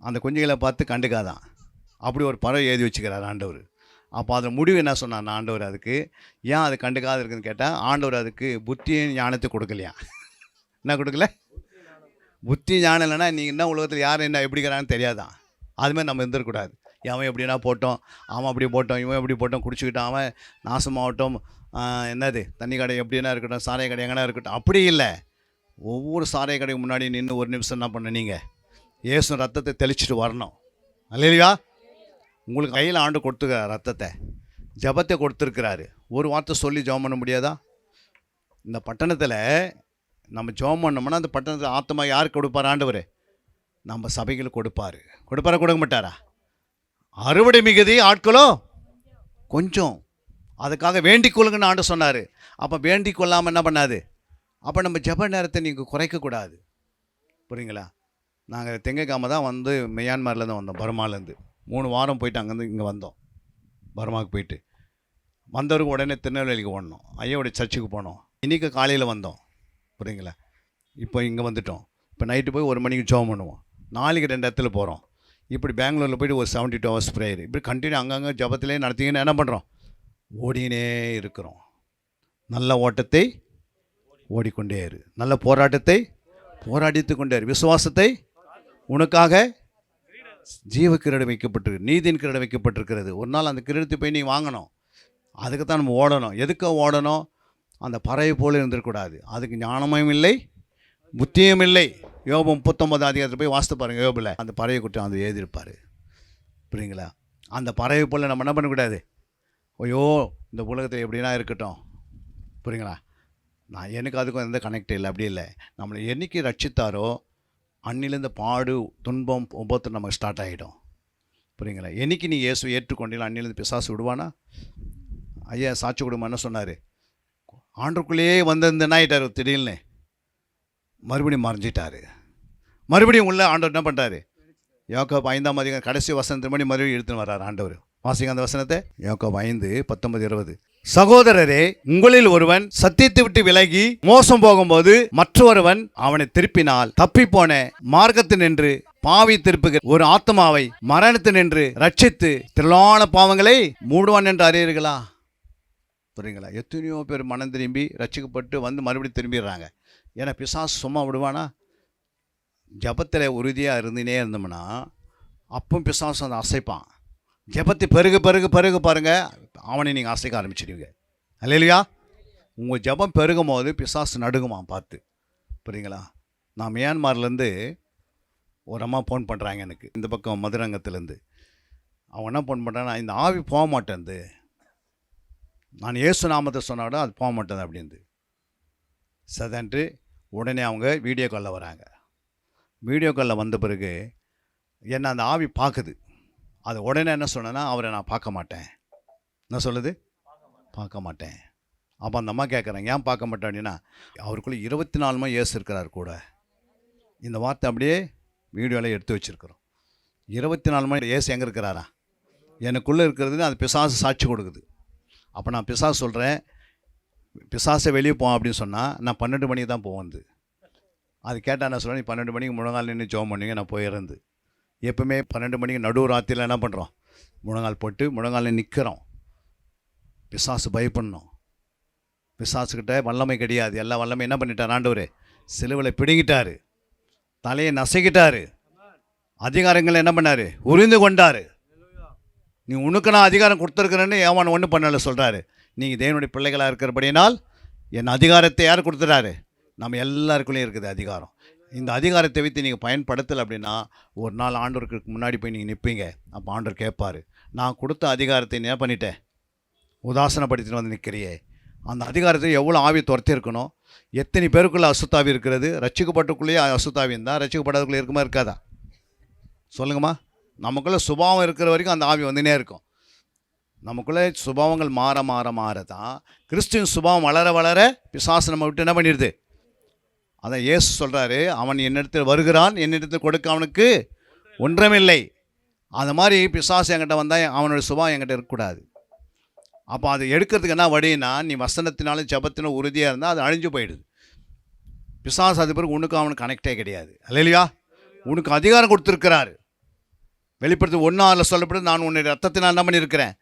அந்த குஞ்சுகளை பார்த்து கண்டுக்காதான். அப்படி ஒரு பறவை எழுதி வச்சுக்கிறார் ஆண்டவர். அப்போ அதில் முடிவு என்ன சொன்னார் ஆண்டவர்? அதுக்கு ஏன் அது கண்டுக்காது இருக்குதுன்னு கேட்டால், ஆண்டவர் அதுக்கு புத்தியும் ஞானத்தை கொடுக்கலையா? என்ன கொடுக்கல? புத்தி ஞானம் இல்லைன்னா நீங்கள் என்ன உலகத்தில் யார் என்ன எப்படிக்கிறான்னு தெரியாதான். அதுமாதிரி நம்ம இருந்துடக்கூடாது. அவன் எப்படின்னா போட்டோம், அவன் அப்படி போட்டோம், இவன் எப்படி போட்டோம், குடிச்சுக்கிட்டான், அவன் நாசமாகட்டும், என்னது தண்ணி கடை எப்படின்னா இருக்கட்டும், சாராய கடை எங்கன்னா இருக்கட்டும். அப்படி இல்லை. ஒவ்வொரு சாராய கடைக்கு முன்னாடி நின்று ஒரு நிமிஷம் என்ன பண்ண? நீங்கள் இயேசு ரத்தத்தை தெளிச்சுட்டு வரணும். அல்லேலூயா. உங்களுக்கு கையில் ஆண்டு கொடுத்துருக்கார் ரத்தத்தை, ஜபத்தை கொடுத்துருக்கிறாரு. ஒரு வார்த்தை சொல்லி ஜெபம் பண்ண முடியாதா? இந்த பட்டணத்தில் நம்ம ஜெபம் பண்ணோம்னா அந்த பட்டணத்தில் ஆத்மா யாருக்கு கொடுப்பார் ஆண்டவர்? நம்ம சபைகளுக்கு கொடுப்பார். கொடுப்பாரா கொடுக்க மாட்டாரா? அறுவடை மிகுதி, ஆட்களோ கொஞ்சம். அதுக்காக வேண்டிக் கொள்ளுங்கன்னு ஆண்டு சொன்னார். அப்போ வேண்டிக் கொள்ளாமல் என்ன பண்ணாது? அப்போ நம்ம ஜப நேரத்தை நீங்கள் குறைக்கக்கூடாது. புரியுங்களா? நாங்கள் திங்கக்கிழமை தான் மியான்மர்லேருந்து வந்தோம், பர்மாலேருந்து. 3 வாரம் போயிட்டு அங்கேருந்து இங்கே வந்தோம். பர்மாவுக்கு போயிட்டு வந்தவருக்கு உடனே திருநெல்வேலிக்கு ஓடணும், ஐயாவுடைய சர்ச்சுக்கு போனோம். இன்றைக்கி காலையில் வந்தோம். புரியுங்களா? இப்போ இங்கே வந்துட்டோம். இப்போ நைட்டு போய் 1 மணிக்கு ஜெபம் பண்ணுவோம். நாளைக்கு 2 இடத்துல போகிறோம். இப்படி பெங்களூரில் போய்ட்டு ஒரு 72 hours ப்ரேயர். இப்படி கண்டினியூ அங்கங்கே ஜபத்திலே நடத்திங்கன்னு என்ன பண்ணுறோம்? ஓடினே இருக்கிறோம். நல்ல ஓட்டத்தை ஓடிக்கொண்டே இரு, நல்ல போராட்டத்தை போராடித்து கொண்டே இரு, விசுவாசத்தை உனக்காக ஜீவ கிரீடம் வைக்கப்பட்டிருக்கு, நீதியின் கிரீடம் வைக்கப்பட்டிருக்கிறது. ஒரு நாள் அந்த கிரீடத்தை போய் நீ வாங்கணும். அதுக்கு தான் நம்ம ஓடணும். எதுக்கு ஓடணும்? அந்த பறவை போல இருந்துடக்கூடாது. அதுக்கு ஞானமும் இல்லை, புத்தியும் இல்லை. யோபு 39 அதிகாரத்தில் போய் வாசித்து பாருங்கள். யோபில் அந்த பறவை குற்றம் அந்த எழுதியிருப்பார். புரியுங்களா? அந்த பறவை போல் நம்ம என்ன பண்ணக்கூடாது? ஐயோ இந்த உலகத்தில் எப்படின்னா இருக்கட்டும். புரியுங்களா? நான் எனக்கு அதுக்கும் எந்த கனெக்ட் இல்லை, அப்படி இல்லை. நம்மளை என்னைக்கு ரட்சித்தாரோ அன்னிலேருந்து பாடு துன்பம் உபத்து நமக்கு ஸ்டார்ட் ஆகிடும். புரியுங்களா? என்னைக்கு நீ இயேசுவை ஏற்றுக்கொண்டீங்களோ அன்னிலேருந்து பிசாசு விடுவானா? ஐயா சாட்சி கொடுமா என்ன சொன்னார்? ஆண்டுக்குள்ளேயே வந்திருந்தேன்னா ஆகிட்டார், திடீர்னு மறுபடியும் மறைஞ்சிட்டார். மறுபடியும் உள்ள ஆண்டவர் என்ன பண்ணுறாரு? யோகோப் 5ஆம் அதிகாரம் கடைசி வசனத்து மணி மறுபடியும் எடுத்துன்னு வர்றார் ஆண்டவர். வாசிங்க அந்த வசனத்தை. யோகோப் 5:19-20. சகோதரரே, உங்களில் ஒருவன் சத்தியத்தை விட்டு விலகி மோசம் போகும்போது மற்றொருவன் அவனை திருப்பினால் தப்பிப்போன மார்க்கத்து நின்று பாவி திருப்புகிற ஒரு ஆத்மாவை மரணத்து நின்று ரட்சித்து திரளான பாவங்களை மூடுவான் என்று அறியீர்களா? புரியுங்களா? எத்தனையோ பேர் மனம் திரும்பி ரட்சிக்கப்பட்டு வந்து மறுபடியும் திரும்பிடுறாங்க. ஏன்னா பிசாசு சும்மா விடுவானா? ஜபத்தில் உறுதியாக இருந்துனே இருந்தோம்னா அப்போ பிசாசு அந்த அசைப்பான். ஜபத்தை பெருகு பெருகு பெருகு பாருங்கள், அவனை நீங்கள் அசைக்க ஆரம்பிச்சிடுவீங்க. அல்லையா? உங்கள் ஜபம் பெருகும் போது பிசாசு நடுங்குமா பார்த்து. புரியுங்களா? நான் மியான்மார்லேருந்து ஒரு அம்மா ஃபோன் பண்ணுறாங்க எனக்கு, இந்த பக்கம் மதுரங்கத்துலேருந்து. அவன் என்ன ஃபோன் பண்ணுறான்னா, இந்த ஆவி போக மாட்டேன்து, நான் இயேசு நாமத்தை சொன்னாட அது போக மாட்டேன் அப்படின்து. சதன்ட்டு உடனே அவங்க வீடியோ காலில் வராங்க. வீடியோ காலில் வந்த பிறகு என்ன அந்த ஆவி பார்க்குது. அது உடனே என்ன சொன்னேன்னா, அவரை நான் பார்க்க மாட்டேன். என்ன சொல்லுது? பார்க்க மாட்டேன். அப்போ அந்த அம்மா கேட்குறாங்க, ஏன் பார்க்க மாட்டேன் அப்படின்னா, அவருக்குள்ளே 24 மணி இயேசு இருக்கிறார் கூட. இந்த வார்த்தை அப்படியே வீடியோவில் எடுத்து வச்சுருக்குறோம். 24 மணி இயேசு எங்கே இருக்கிறாரா? எனக்குள்ளே இருக்கிறது அது பிசாசு சாட்சி கொடுக்குது. அப்போ நான் பிசாசு சொல்கிறேன், பிசாசை வெளியே போவோம் அப்படின்னு சொன்னால் நான் 12 மணிக்கு தான் போவது. அது கேட்டால் என்ன சொல்கிறேன், நீ 12 மணிக்கு முழங்கால் நின்று ஜெபம் பண்ணுவீங்க, நான் போயிருந்து. எப்பவுமே 12 மணிக்கு நடு ராத்திரியில் என்ன பண்ணுறோம்? முழங்கால் போட்டு முழங்காலில் நிற்கிறோம். பிசாசு பயப்படணும். பிசாசுக்கிட்ட வல்லமை கிடையாது. எல்லா வல்லமை என்ன பண்ணிட்டார் ஆண்டவர்? சிலுவையில் பிடுங்கிட்டார், தலையை நசைக்கிட்டார், அதிகாரங்களை என்ன பண்ணார்? உரிந்து கொண்டார். நீ உனக்கு நான் அதிகாரம் கொடுத்துருக்குறேன்னு ஏவான் ஒன்றும் பண்ணலை சொல்கிறாரு. நீங்கள் தேவனுடைய பிள்ளைகளாக இருக்கிறபடினால் என் அதிகாரத்தை யார் கொடுத்துட்டாரு? நம்ம எல்லாருக்குள்ளேயும் இருக்குது அதிகாரம். இந்த அதிகாரத்தை வைத்து நீங்கள் பயன்படுத்தலை அப்படின்னா ஒரு நாள் ஆண்டவருக்கு முன்னாடி போய் நீங்கள் நிற்பீங்க. அப்போ ஆண்டவர் கேட்பார், நான் கொடுத்த அதிகாரத்தை என்ன பண்ணிட்டேன்? உதாசனப்படுத்திட்டு வந்து நிற்கிறியே. அந்த அதிகாரத்தை எவ்வளோ ஆவி துரத்தி இருக்கணும்? எத்தனை பேருக்குள்ளே அசுத்தாவி இருக்கிறது? ரட்சிக்கப்பட்டுக்குள்ளேயே அசுத்தாவி இருந்தால் ரட்சிக்கப்படாதக்குள்ளே இருக்குமா இருக்காதா? சொல்லுங்கம்மா. நமக்குள்ளே சுபாவம் இருக்கிற வரைக்கும் அந்த ஆவி வந்துனே இருக்கும். நமக்குள்ளே சுபாவங்கள் மாற மாற மாற தான் கிறிஸ்துவின் சுபாவம் வளர வளர பிசாசு நம்ம விட்டு என்ன பண்ணிடுது? அதான் இயேசு சொல்கிறாரு, அவன் என்னிடத்தில் வருகிறான், என்னிடத்தில் கொடுக்க அவனுக்கு ஒன்றுமில்லை. அந்த மாதிரி பிசாசு என்கிட்ட வந்தால் அவனுடைய சுபாவம் என்கிட்ட இருக்கக்கூடாது. அப்போ அதை எடுக்கிறதுக்கு என்ன வழின்னா, நீ வசனத்தினாலும் ஜபத்தினாலும் உறுதியாக இருந்தால் அது அழிஞ்சு போயிடுது. பிசாசு அது பிறகு உனக்கு அவனுக்கு கனெக்டே கிடையாது. அல்லையா? உனக்கு அதிகாரம் கொடுத்துருக்கிறாரு. வெளிப்படுத்தி 1:6 சொல்லப்படுது, நான் உன்னுடைய ரத்தத்தினால் என்ன பண்ணியிருக்கிறேன்?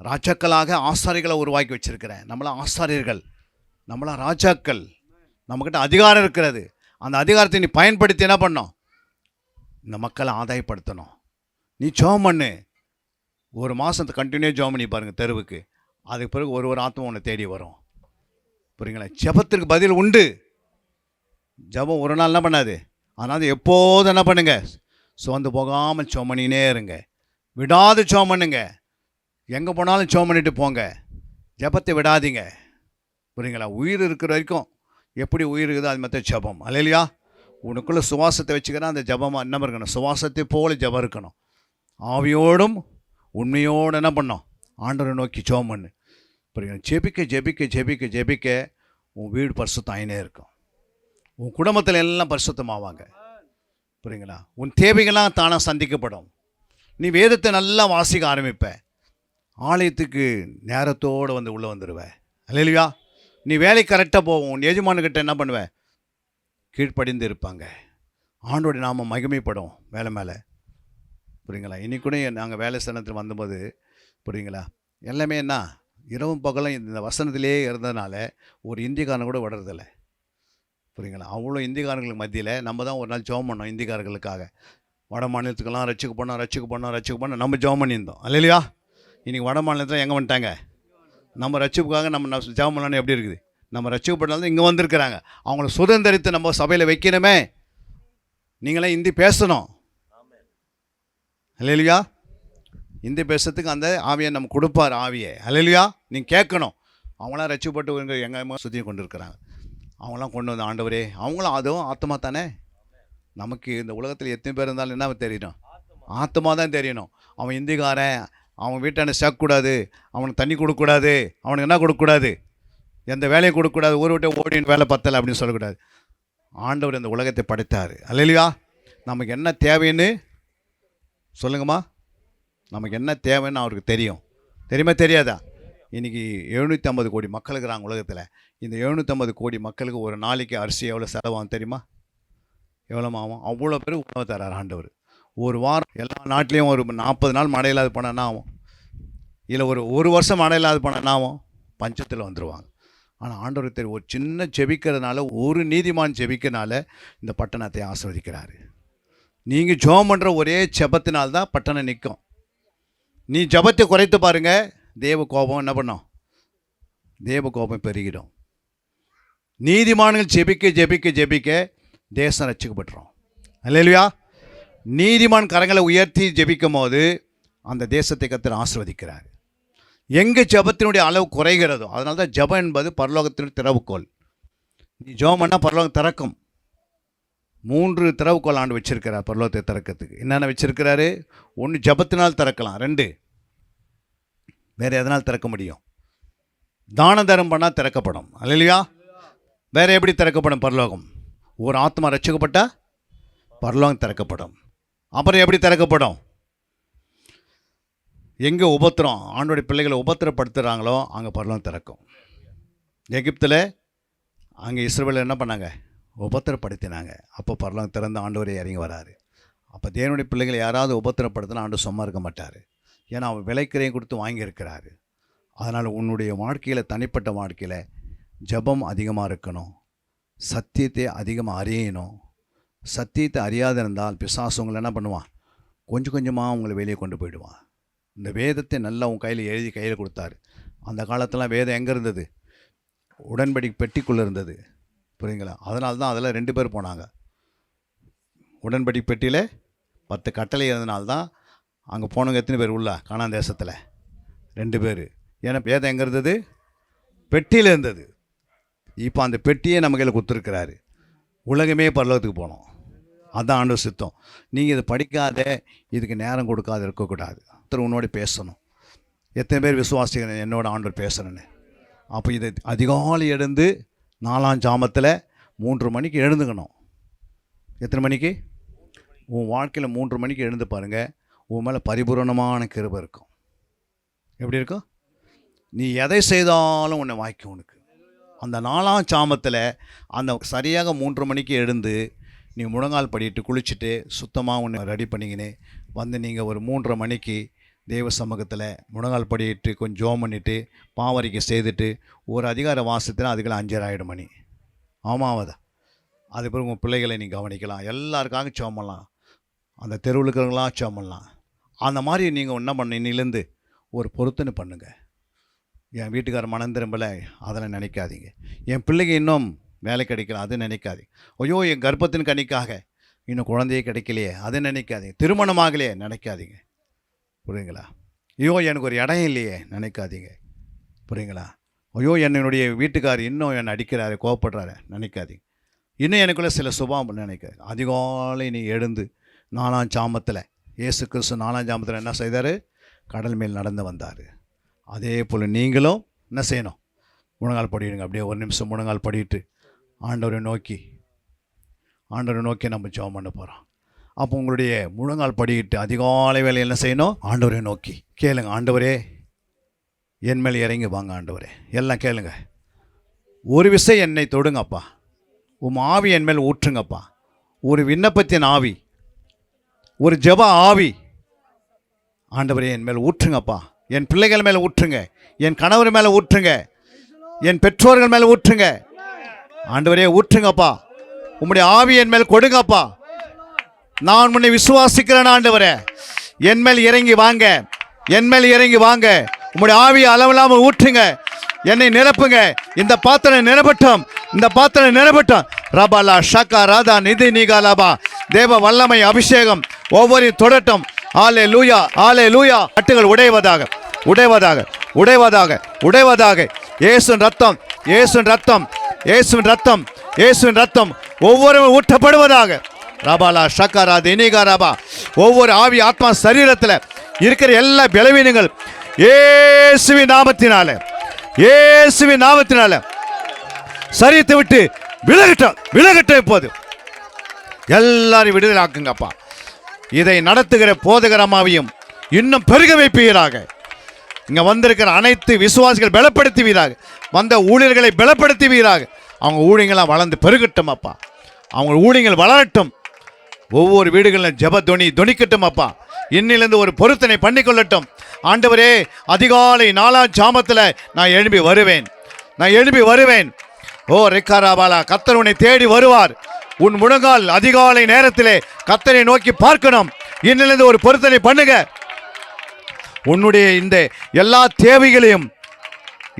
ராஜாக்களாக ஆசாரிகளை உருவாக்கி வச்சுருக்கிறேன். நம்மளாம் ஆசாரியர்கள், நம்மளாம் ராஜாக்கள். நம்மக்கிட்ட அதிகாரம் இருக்கிறது. அந்த அதிகாரத்தை நீ பயன்படுத்தி என்ன பண்ணணும்? இந்த மக்களை ஆதாயப்படுத்தணும். நீ ஜெபம் பண்ணு. ஒரு மாதத்தை கண்டினியூ ஜெபம் பண்ணி பாருங்கள் தெருவுக்கு. அதுக்கு பிறகு ஒரு ஆத்மா உன்னை தேடி வரும். புரியுங்களா? ஜெபத்திற்கு பதில் உண்டு. ஜெபம் ஒரு நாள் என்ன பண்ணாது. அதனால் எப்போதும் என்ன பண்ணுங்க? சோர்ந்து போகாமல் ஜெபம் பண்ணினே இருங்க. விடாது ஜெபம் பண்ணுங்க. எங்கே போனாலும் ஜெபம் பண்ணிட்டு போங்க. ஜெபத்தை விடாதீங்க. புரியுங்களா? உயிர் இருக்கிற வரைக்கும் எப்படி உயிர் இருக்குதோ அது மற்ற ஜெபம். அல்லையா? உனக்குள்ளே சுவாசத்தை வச்சுக்கிறேன், அந்த ஜெபமாக என்ன இருக்கணும்? சுவாசத்தை போல ஜெபம் இருக்கணும். ஆவியோடும் உண்மையோடு என்ன பண்ணோம்? ஆண்டவரை நோக்கி ஜெபம் பண்ணு. புரியுங்களா? ஜெபிக்க ஜெபிக்க ஜெபிக்க ஜெபிக்க உன் வீடு பரிசுத்தம் ஆயினே இருக்கும். உன் குடும்பத்தில் எல்லாம் பரிசுத்தமாவாங்க. புரியுங்களா? உன் தேவைகள்லாம் தானாக சந்திக்கப்படும். நீ வேதத்தை நல்லா வாசிக்க ஆரம்பிப்ப. ஆலயத்துக்கு நேரத்தோடு வந்து உள்ளே வந்துடுவேன். அல்லையா? நீ வேலை கரெக்டாக போவோம். உன் எஜமானுக்கிட்ட என்ன பண்ணுவேன்? கீழ்ப்படிந்து இருப்பாங்க. ஆண்டோடைய நாம மகிமைப்படும் வேலை மேலே. புரியுங்களா? இன்னைக்கு கூட நாங்கள் வேலை ஸ்தானத்தில் வந்தபோது புரியுங்களா, எல்லாமே என்ன இரவும் பகலும் இந்த வசனத்திலே இருந்ததுனால ஒரு இந்திக்காரன் கூட விடுறதில்ல. புரியுங்களா? அவ்வளோ இந்திக்காரங்களுக்கு மத்தியில் நம்ம தான் ஒரு நாள் ஜெபம் பண்ணோம் இந்திக்காரர்களுக்காக. வட மாநிலத்துக்கெல்லாம் ரட்சிக்கப்படணும் நம்ம ஜெபம் பண்ணியிருந்தோம். அல்லையா? இன்றைக்கி வட மாநிலத்தில் எங்கே வந்துட்டாங்க? நம்ம ரட்சிப்புக்காக நம்ம ஜெபம் பண்ணலான்னு எப்படி இருக்குது? நம்ம ரட்சிக்கப்பட்டாலும் இங்கே வந்திருக்கிறாங்க. அவங்கள சுதந்திரித்து நம்ம சபையில் வைக்கணுமே. நீங்களாம் ஹிந்தி பேசணும். அல்லையா? ஹிந்தி பேசுறதுக்கு அந்த ஆவியை நம்ம கொடுப்பார். ஆவியை அல்லையா நீங்கள் கேட்கணும். அவங்களாம் ரட்சிக்கப்பட்டு எங்கள் சுற்றி கொண்டு இருக்கிறாங்க. அவங்களாம் கொண்டு வந்த ஆண்டவரே, அவங்களும் அதுவும் ஆத்மா தானே. நமக்கு இந்த உலகத்தில் எத்தனை பேர் இருந்தாலும் என்ன தெரியணும்? ஆத்மா தான் தெரியணும். அவன் இந்திக்காரன், அவன் வீட்டான சேர்க்கக்கூடாது, அவனுக்கு தண்ணி கொடுக்கக்கூடாது, அவனுக்கு என்ன கொடுக்கக்கூடாது, எந்த வேலையும் கொடுக்கக்கூடாது, ஊரை விட்டு ஓடின்னு வேலை பத்தலை அப்படின்னு சொல்லக்கூடாது. ஆண்டவர் இந்த உலகத்தை படைத்தார். அல்லையா? நமக்கு என்ன தேவைன்னு சொல்லுங்கம்மா. நமக்கு என்ன தேவைன்னு அவருக்கு தெரியும். தெரியுமா தெரியாதா? இன்றைக்கி 750 கோடி மக்கள் இருக்கிறாங்க உலகத்தில். இந்த 750 கோடி மக்களுக்கு ஒரு நாளைக்கு அரிசி எவ்வளோ செலவாகும் தெரியுமா? எவ்வளோ ஆகும்? அவ்வளோ பேர் உணவு தரார் ஆண்டவர். ஒரு வாரம் எல்லா நாட்டிலையும் ஒரு 40 நாள் மழை இல்லாத போனால் என்ன ஆகும்? இல்லை ஒரு வருஷம் மழை இல்லாத போனால் என்ன ஆகும்? பஞ்சத்தில் வந்துடுவாங்க. ஆனால் ஆண்டவர் தெரியும், ஒரு சின்ன ஜெபிக்கிறதுனால, ஒரு நீதிமான் ஜெபிக்கிறனால இந்த பட்டணத்தை ஆசீர்வதிக்கிறாரு. நீங்கள் ஜெபம் பண்ணுற ஒரே ஜெபத்தினால்தான் பட்டணம் நிற்கும். நீ ஜெபத்தை குறைத்து பாருங்கள், தேவ கோபம் என்ன பண்ணோம்? தேவ கோபம் பெருகிடும். நீதிமான்கள் ஜெபிக்க ஜெபிக்க ஜெபிக்க தேசம் ரட்சிக்கப்பட்டுரும். அல்லேலூயா. நீதிமான் கரங்களை உயர்த்தி ஜெபிக்கும் போது அந்த தேசத்தை கர்த்தர் ஆசீர்வதிக்கிறார். எங்கே ஜெபத்தினுடைய அளவு குறைகிறதோ, அதனால தான் ஜெபம் என்பது பரலோகத்தினுடைய திறவுகோல். நீ ஜெபம் பண்ணால் பரலோகம் திறக்கும். 3 திறவுகோல் ஆண்டு வச்சிருக்கிறார் பரலோகத்தை திறக்கிறதுக்கு. என்னென்ன வச்சிருக்கிறாரு? 1 ஜெபத்தினால் திறக்கலாம். 2 வேறு எதனால் திறக்க முடியும்? தான தரம் பண்ணால் திறக்கப்படும். அல்லையா? வேறு எப்படி திறக்கப்படும் பரலோகம்? ஒரு ஆத்மா ரட்சிக்கப்பட்டால் பரலோகம் திறக்கப்படும். அப்புறம் எப்படி திறக்கப்படும்? எங்கே உபத்திரம், ஆண்டோடைய பிள்ளைகளை உபத்திரப்படுத்துகிறாங்களோ அங்கே பரலோகம் திறக்கும். எகிப்தில் அங்கே இஸ்ரவேல் என்ன பண்ணாங்க? உபத்திரப்படுத்தினாங்க. அப்போ பரலோகம் திறந்து ஆண்டவரே இறங்கி வராரு. அப்போ தேவனுடைய பிள்ளைகளை யாராவது உபத்திரப்படுத்தினா ஆண்டு சும்மா இருக்க மாட்டார். ஏன்னா அவன் விலைக்கிறையும் கொடுத்து வாங்கியிருக்கிறாரு. அதனால் உன்னுடைய வாழ்க்கையில், தனிப்பட்ட வாழ்க்கையில் ஜெபம் அதிகமாக இருக்கணும். சத்தியத்தை அதிகமாக அறியணும். சத்தியத்தை அறியாத இருந்தால் பிசாசு உங்களை என்ன பண்ணுவான்? கொஞ்சம் கொஞ்சமாக உங்களை வெளியே கொண்டு போயிடுவான். இந்த வேதத்தை நல்லா உன் கையில் எழுதி கையில் கொடுத்தாரு. அந்த காலத்திலாம் வேதம் எங்கே இருந்தது? உடன்படிக்கை பெட்டிக்குள்ளே இருந்தது. புரியுங்களா? அதனால தான் அதில் 2 பேர் போனாங்க. உடன்படிக்கை பெட்டியில் 10 கட்டளை இருந்தனால்தான் அங்கே போனவங்க எத்தனை பேர் உள்ள கானான் தேசத்தில்? 2 பேர். ஏன்னா வேதம் எங்கே இருந்தது? பெட்டியில் இருந்தது. இப்போ அந்த பெட்டியே நம்ம கையில் கொடுத்துருக்கிறாரு. உலகமே பரலோகத்துக்கு போனோம். அதுதான் ஆண்டவர் சித்தம். நீங்கள் இதை படிக்காத, இதுக்கு நேரம் கொடுக்காத இருக்கக்கூடாது. ஒருத்தர் உன்னோட பேசணும். எத்தனை பேர் விசுவாசிக்கிறேன் என்னோட ஆண்டவர் பேசுகிறேன்னு? அப்போ இதை அதிகாலை எழுந்து 4ஆம் ஜாமத்தில் 3 மணிக்கு எழுந்துக்கணும். எத்தனை மணிக்கு? உன் வாழ்க்கையில் 3 மணிக்கு எழுந்து பாருங்கள், உன் மேலே பரிபூரணமான கிருபை இருக்கும். எப்படி இருக்கும்? நீ எதை செய்தாலும் உன்னை வாய்க்கும். உனக்கு அந்த 4ஆம் ஜாமத்தில் அந்த சரியாக 3 மணிக்கு எழுந்து நீ முழங்கால் படிட்டு குளிச்சுட்டு சுத்தமாக உன்னை ரெடி பண்ணிக்கினே வந்து நீங்கள் ஒரு 3:30 மணிக்கு தேவ சமூகத்தில் முழங்கால் படிட்டு கொஞ்சம் ஜோம் பண்ணிவிட்டு பாவரிக்கை செய்துட்டு ஒரு அதிகார வாசத்தில் அதுக்கெல்லாம் 5:30 மணி. ஆமாவதா? அது பிறகு உங்கள் பிள்ளைகளை நீ கவனிக்கலாம். எல்லாருக்காக ஜோம் பண்ணலாம். அந்த தெருவில் இருக்கிறவங்களாம் ஜோம் பண்ணலாம். அந்த மாதிரி நீங்கள் என்ன பண்ண, இன்னிலேருந்து ஒரு பொருத்தனை பண்ணுங்கள். என் வீட்டுக்கார மனம் திரும்பலை அதெல்லாம் நினைக்காதீங்க. என் பிள்ளைங்க இன்னும் வேலை கிடைக்கல அது நினைக்காதீங்க. ஐயோ என் கர்ப்பத்தின் கனிக்காக இன்னும் குழந்தையே கிடைக்கலையே அதை நினைக்காதீங்க. திருமணமாகலையே நினைக்காதீங்க. புரியுங்களா? ஐயோ எனக்கு ஒரு இடம் இல்லையே நினைக்காதீங்க. புரியுங்களா? ஐயோ என்னுடைய வீட்டுக்கார் இன்னும் என்னை அடிக்கிறாரு, கோவப்படுறாரு நினைக்காதீங்க. இன்னும் எனக்குள்ளே சில சுபாவம் நினைக்காது. அதிகாலை நீ எழுந்து 4ஆம் ஜாமத்தில் இயேசு கிறிஸ்து 4ஆம் ஜாமத்தில் என்ன செய்தார்? கடல் மேல் நடந்து வந்தார். அதே போல் நீங்களும் என்ன செய்யணும்? முழங்கால் படிடுங்க. அப்படியே 1 நிமிஷம் முழங்கால் படிட்டு ஆண்டவரை நோக்கி நம்ம ஜெபம் பண்ண போகிறோம். அப்போ உங்களுடைய முழங்கால் படிக்கிட்டு அதிகாலை வேலை என்ன செய்யணும்? ஆண்டவரை நோக்கி கேளுங்க. ஆண்டவரே என் மேல் இறங்கி வாங்க. ஆண்டவரே எல்லாம் கேளுங்க. ஒரு விசை என்னை தொடுங்கப்பா. ஆவி என் மேல் ஊற்றுங்கப்பா. ஒரு விண்ணப்பத்தின் ஆவி, ஒரு ஜெப ஆவி ஆண்டவரே என் மேல் ஊற்றுங்கப்பா. என் பிள்ளைகள் மேலே ஊற்றுங்க, என் கணவர் மேலே ஊற்றுங்க, என் பெற்றோர்கள் மேலே ஊற்றுங்க. ஆண்டவரே ஊற்றுங்கப்பா, உம்முடைய ஆவி என் மேல் கொடுங்கப்பா. நான் உன்னை விசுவாசிக்கிறேன் ஆண்டவரே, என் மேல் இறங்கி வாங்க, என் மேல் இறங்கி வாங்க. உம்முடைய ஆவியை அளவில்லாமல் ஊற்றுங்க, என்னை நிரப்புங்க. இந்த பாத்திரம் நிரப்பட்டும், இந்த பாத்திரம் நிரப்பட்டும். ரபாலா ஷக்கா ராதா நிதி நீகாலாபா. தேவ வல்லமை அபிஷேகம் ஒவ்வொரு தொடட்டும். ஆலே லூயா, ஆலே லூயா. கட்டுகள் உடைவதாக, உடைவதாக, உடைவதாக, உடைவதாக. இயேசுவின் ரத்தம், இயேசுவின் ரத்தம், இயேசுவின் ரத்தம், இயேசுவின் ரத்தம் ஒவ்வொருவரும் ஊற்றப்படுவதாக. ரபாலா ஷக்கரா தினிகாராபா. ஒவ்வொரு ஆவி ஆத்மா சரீரத்தில் இருக்கிற எல்லா பலவீனங்கள் இயேசுவின் நாமத்தினால, இயேசுவின் நாமத்தினால சரீரத்தை விட்டு விலகட்டும், விலகட்டும். இப்போது எல்லாரும் விடுதலை ஆக்குங்கப்பா. இதை நடத்துகிற போதகரமாவையும் இன்னும் பெருக வைப்பீராக. இங்க வந்திருக்கிற அனைத்து விசுவாசிகள் பலப்படுத்துவீராக, வந்த ஊழியர்களை பலப்படுத்துவீராக. அவங்க ஊழியங்களாம் வளர்ந்து பெருகட்டும் அப்பா, அவங்க ஊழியங்கள் வளரட்டும். ஒவ்வொரு வீடுகளிலும் ஜெப துணி துணிக்கட்டும் அப்பா. இன்னிலிருந்து ஒரு பொருத்தனை பண்ணிக்கொள்ளட்டும். ஆண்டவரே, அதிகாலை 4ஆம் ஜாமத்தில் நான் எழும்பி வருவேன், நான் எழும்பி வருவேன். ஓ ரெக்காராபாலா, கர்த்தர் உன்னை தேடி வருவார். உன் முழங்கால் அதிகாலை நேரத்திலே கர்த்தரை நோக்கி பார்க்கணும். இன்னிலிருந்து ஒரு பொருத்தனை பண்ணுங்க. உன்னுடைய இந்த எல்லா தேவைகளையும்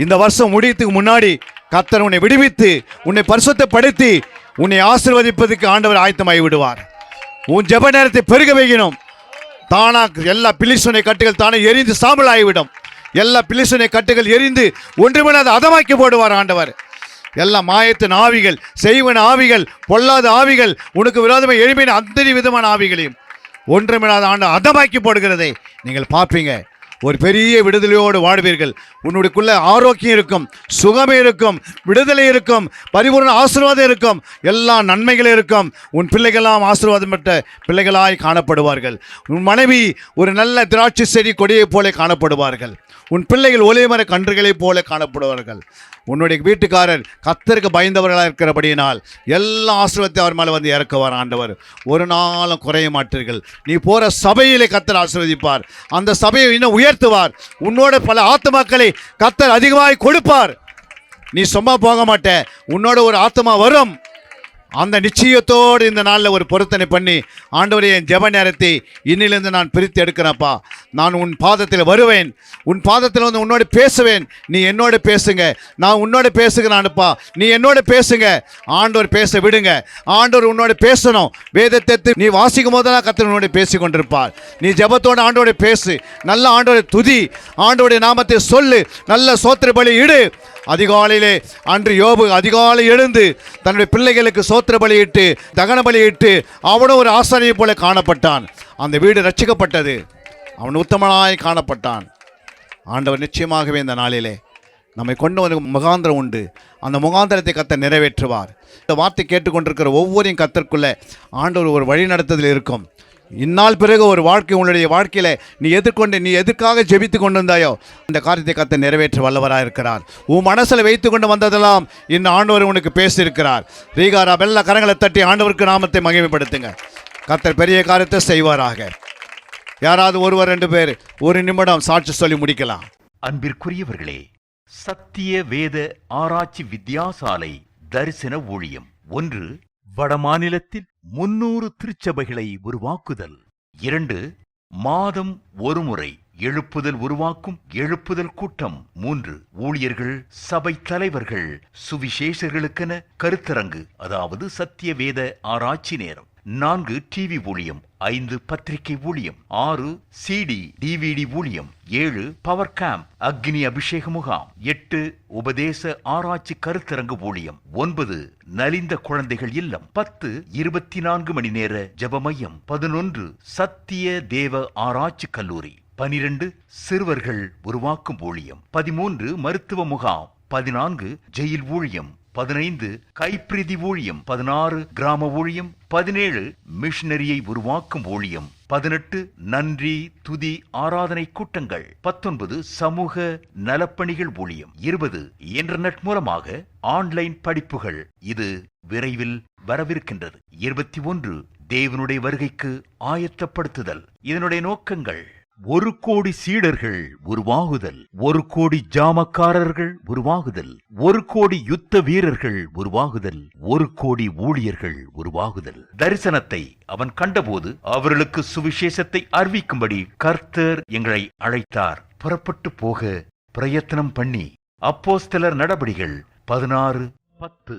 இந்த வருஷம் முடியத்துக்கு முன்னாடி கர்த்தர் உன்னை விடுவித்து உன்னை பரிசுத்தப்படுத்தி உன்னை ஆசீர்வதிப்பதற்கு ஆண்டவர் ஆயத்தமாகி விடுவார். உன் ஜெப நேரத்தை பெருக வைக்கணும். தானா எல்லா பிலிசுனை கட்டுகள் தானே எரிந்து சாம்பல் ஆகிவிடும். எல்லா பிலிசுனை கட்டுகள் எரிந்து ஒன்றுமில்லாத அதமாக்கி போடுவார் ஆண்டவர். எல்லா மாயத்தின் ஆவிகள், செய்வன ஆவிகள், பொல்லாத ஆவிகள், உனக்கு விரோதமாக எழுப்பின அத்தனை விதமான ஆவிகளையும் ஒன்றுமில்லாத ஆண்டு அதமாக்கி போடுகிறதை நீங்கள் பார்ப்பீங்க. ஒரு பெரிய விடுதலையோடு வாழ்வீர்கள். உன்னுடையக்குள்ள ஆரோக்கியம் இருக்கும், சுகமே இருக்கும், விடுதலை இருக்கும், பரிபூர்ண ஆசீர்வாதம் இருக்கும், எல்லா நன்மைகளும் இருக்கும். உன் பிள்ளைகளாம் ஆசீர்வாதம் பெற்ற பிள்ளைகளாய் காணப்படுவார்கள். உன் மனைவி ஒரு நல்ல திராட்சை செடி கொடியைப் போல காணப்படுவார்கள். உன் பிள்ளைகள் ஒளிமர கன்றுகளைப் போல காணப்படுவார்கள். உன்னுடைய வீட்டுக்காரர் கர்த்தருக்கு பயந்தவர்களாக இருக்கிறபடியினால் எல்லா ஆசீர்வாதத்தை அவர் மேலே வந்து இறக்குவார் ஆண்டவர். ஒரு நாளும் குறைய மாட்டீர்கள். நீ போகிற சபையிலே கர்த்தர் ஆசீர்வதிப்பார், அந்த சபையை இன்னும் உயர்த்துவார். உன்னோட பல ஆத்துமாக்களை கர்த்தர் அதிகமாக கொடுப்பார். நீ சும்மா போக மாட்ட, உன்னோட ஒரு ஆத்மா வரும். அந்த நிச்சயத்தோடு இந்த நாளில் ஒரு பொருத்தனை பண்ணி, ஆண்டவரே, என் ஜெப நேரத்தை இன்னிலிருந்து நான் பிரித்து எடுக்கிறேன்ப்பா. நான் உன் பாதத்தில் வருவேன், உன் பாதத்தில் வந்து உன்னோட பேசுவேன். நீ என்னோட பேசுங்க, நான் உன்னோட பேசுகிறான்ப்பா, நீ என்னோட பேசுங்க. ஆண்டவர் பேச விடுங்க. ஆண்டவர் உன்னோட பேசணும். வேதத்தை நீ வாசிக்கும் போதெல்லாம் கர்த்தர் உன்னோட பேசி கொண்டிருப்பார். நீ ஜெபத்தோடு ஆண்டோட பேசு, நல்ல ஆண்டோட துதி, ஆண்டோடைய நாமத்தை சொல்லு, நல்ல சோத்திர பலி இடு. அதிகாலையிலே அன்று யோபு அதிகாலை எழுந்து தன்னுடைய பிள்ளைகளுக்கு சோத்திர பலியிட்டு தகன பலியிட்டு அவனும் ஒரு ஆசாரியை போல காணப்பட்டான். அந்த வீடு ரட்சிக்கப்பட்டது, அவன் உத்தமனாய் காணப்பட்டான். ஆண்டவர் நிச்சயமாகவே இந்த நாளிலே நம்மை கொண்டு வந்து முகாந்திரம் உண்டு. அந்த முகாந்திரத்தை கர்த்தர் நிறைவேற்றுவார். இந்த வார்த்தை கேட்டுக்கொண்டிருக்கிற ஒவ்வொரையும் கர்த்தருக்குள்ளே ஆண்டவர் ஒரு வழி நடத்துதல் இருக்கும். இந்நாள் பிறகு ஒரு வாழ்க்கை உன்னுடைய வாழ்க்கையில் நீ எதற்காக ஜெபித்து கொண்டிருந்தாயோ இந்த காரியத்தை கர்த்தர் நிறைவேற்ற வல்லவராக இருக்கிறார். உன் மனசில் வைத்து கொண்டு வந்ததெல்லாம் இந்த ஆண்டவர் உனக்கு பேசியிருக்கிறார். ரீகாரா வெள்ள கரங்களை தட்டி ஆண்டவருக்கு நாமத்தை மகிமைப்படுத்துங்க. கர்த்தர் பெரிய காரியத்தை செய்வாராக. யாராவது ஒருவர் 2 பேர் ஒரு நிமிடம் சாட்சி சொல்லி முடிக்கலாம். அன்பிற்குரியவர்களே, சத்திய வேத ஆராய்ச்சி வித்தியாசாலை தரிசன ஊழியம் 1. வடமாநிலத்தில் 300 திருச்சபைகளை உருவாக்குதல். 2. மாதம் ஒருமுறை எழுப்புதல் உருவாக்கும் எழுப்புதல் கூட்டம். 3. ஊழியர்கள், சபை தலைவர்கள், சுவிசேஷர்களுக்கென கருத்தரங்கு, அதாவது சத்திய வேத ஆராய்ச்சி நேரம். 4. டிவி ஊழியம். 5. பத்திரிகை ஊழியம். 6. CD DVD ஊழியம். 7. பவர் கேம்ப் அக்னி அபிஷேக முகாம். 8. உபதேச ஆராய்ச்சி கருத்தரங்கு ஊழியம். 9. நலிந்த குழந்தைகள் இல்லம். 10. 24 மணி நேர ஜெப மையம். 11. சத்திய தேவ ஆராய்ச்சி கல்லூரி. 12. சிறுவர்கள் உருவாக்கும் ஊழியம். 13. மருத்துவ முகாம். 14. ஜெயில் ஊழியம். 15. கைப்பிரதி ஊழியம். 16. கிராம ஊழியம். 17. மிஷனரியை உருவாக்கும் ஊழியம். 18. நன்றி துதி ஆராதனை கூட்டங்கள். 19. சமூக நலப்பணிகள் ஊழியம். 20. இன்டர்நெட் மூலமாக ஆன்லைன் படிப்புகள். இது விரைவில் வரவிருக்கின்றது. 21. தேவனுடைய வருகைக்கு ஆயத்தப்படுத்துதல். இதனுடைய நோக்கங்கள்: 1 கோடி சீடர்கள் உருவாகுதல், 1 கோடி ஜாமக்காரர்கள் உருவாகுதல், 1 கோடி யுத்த வீரர்கள் உருவாகுதல், 1 கோடி ஊழியர்கள் உருவாகுதல். தரிசனத்தை அவன் கண்டபோது அவர்களுக்கு சுவிசேஷத்தை அறிவிக்கும்படி கர்த்தர் எங்களை அழைத்தார். புறப்பட்டு போக பிரயத்தனம் பண்ணி. அப்போஸ்தலர் நடபடிகள் 16:10.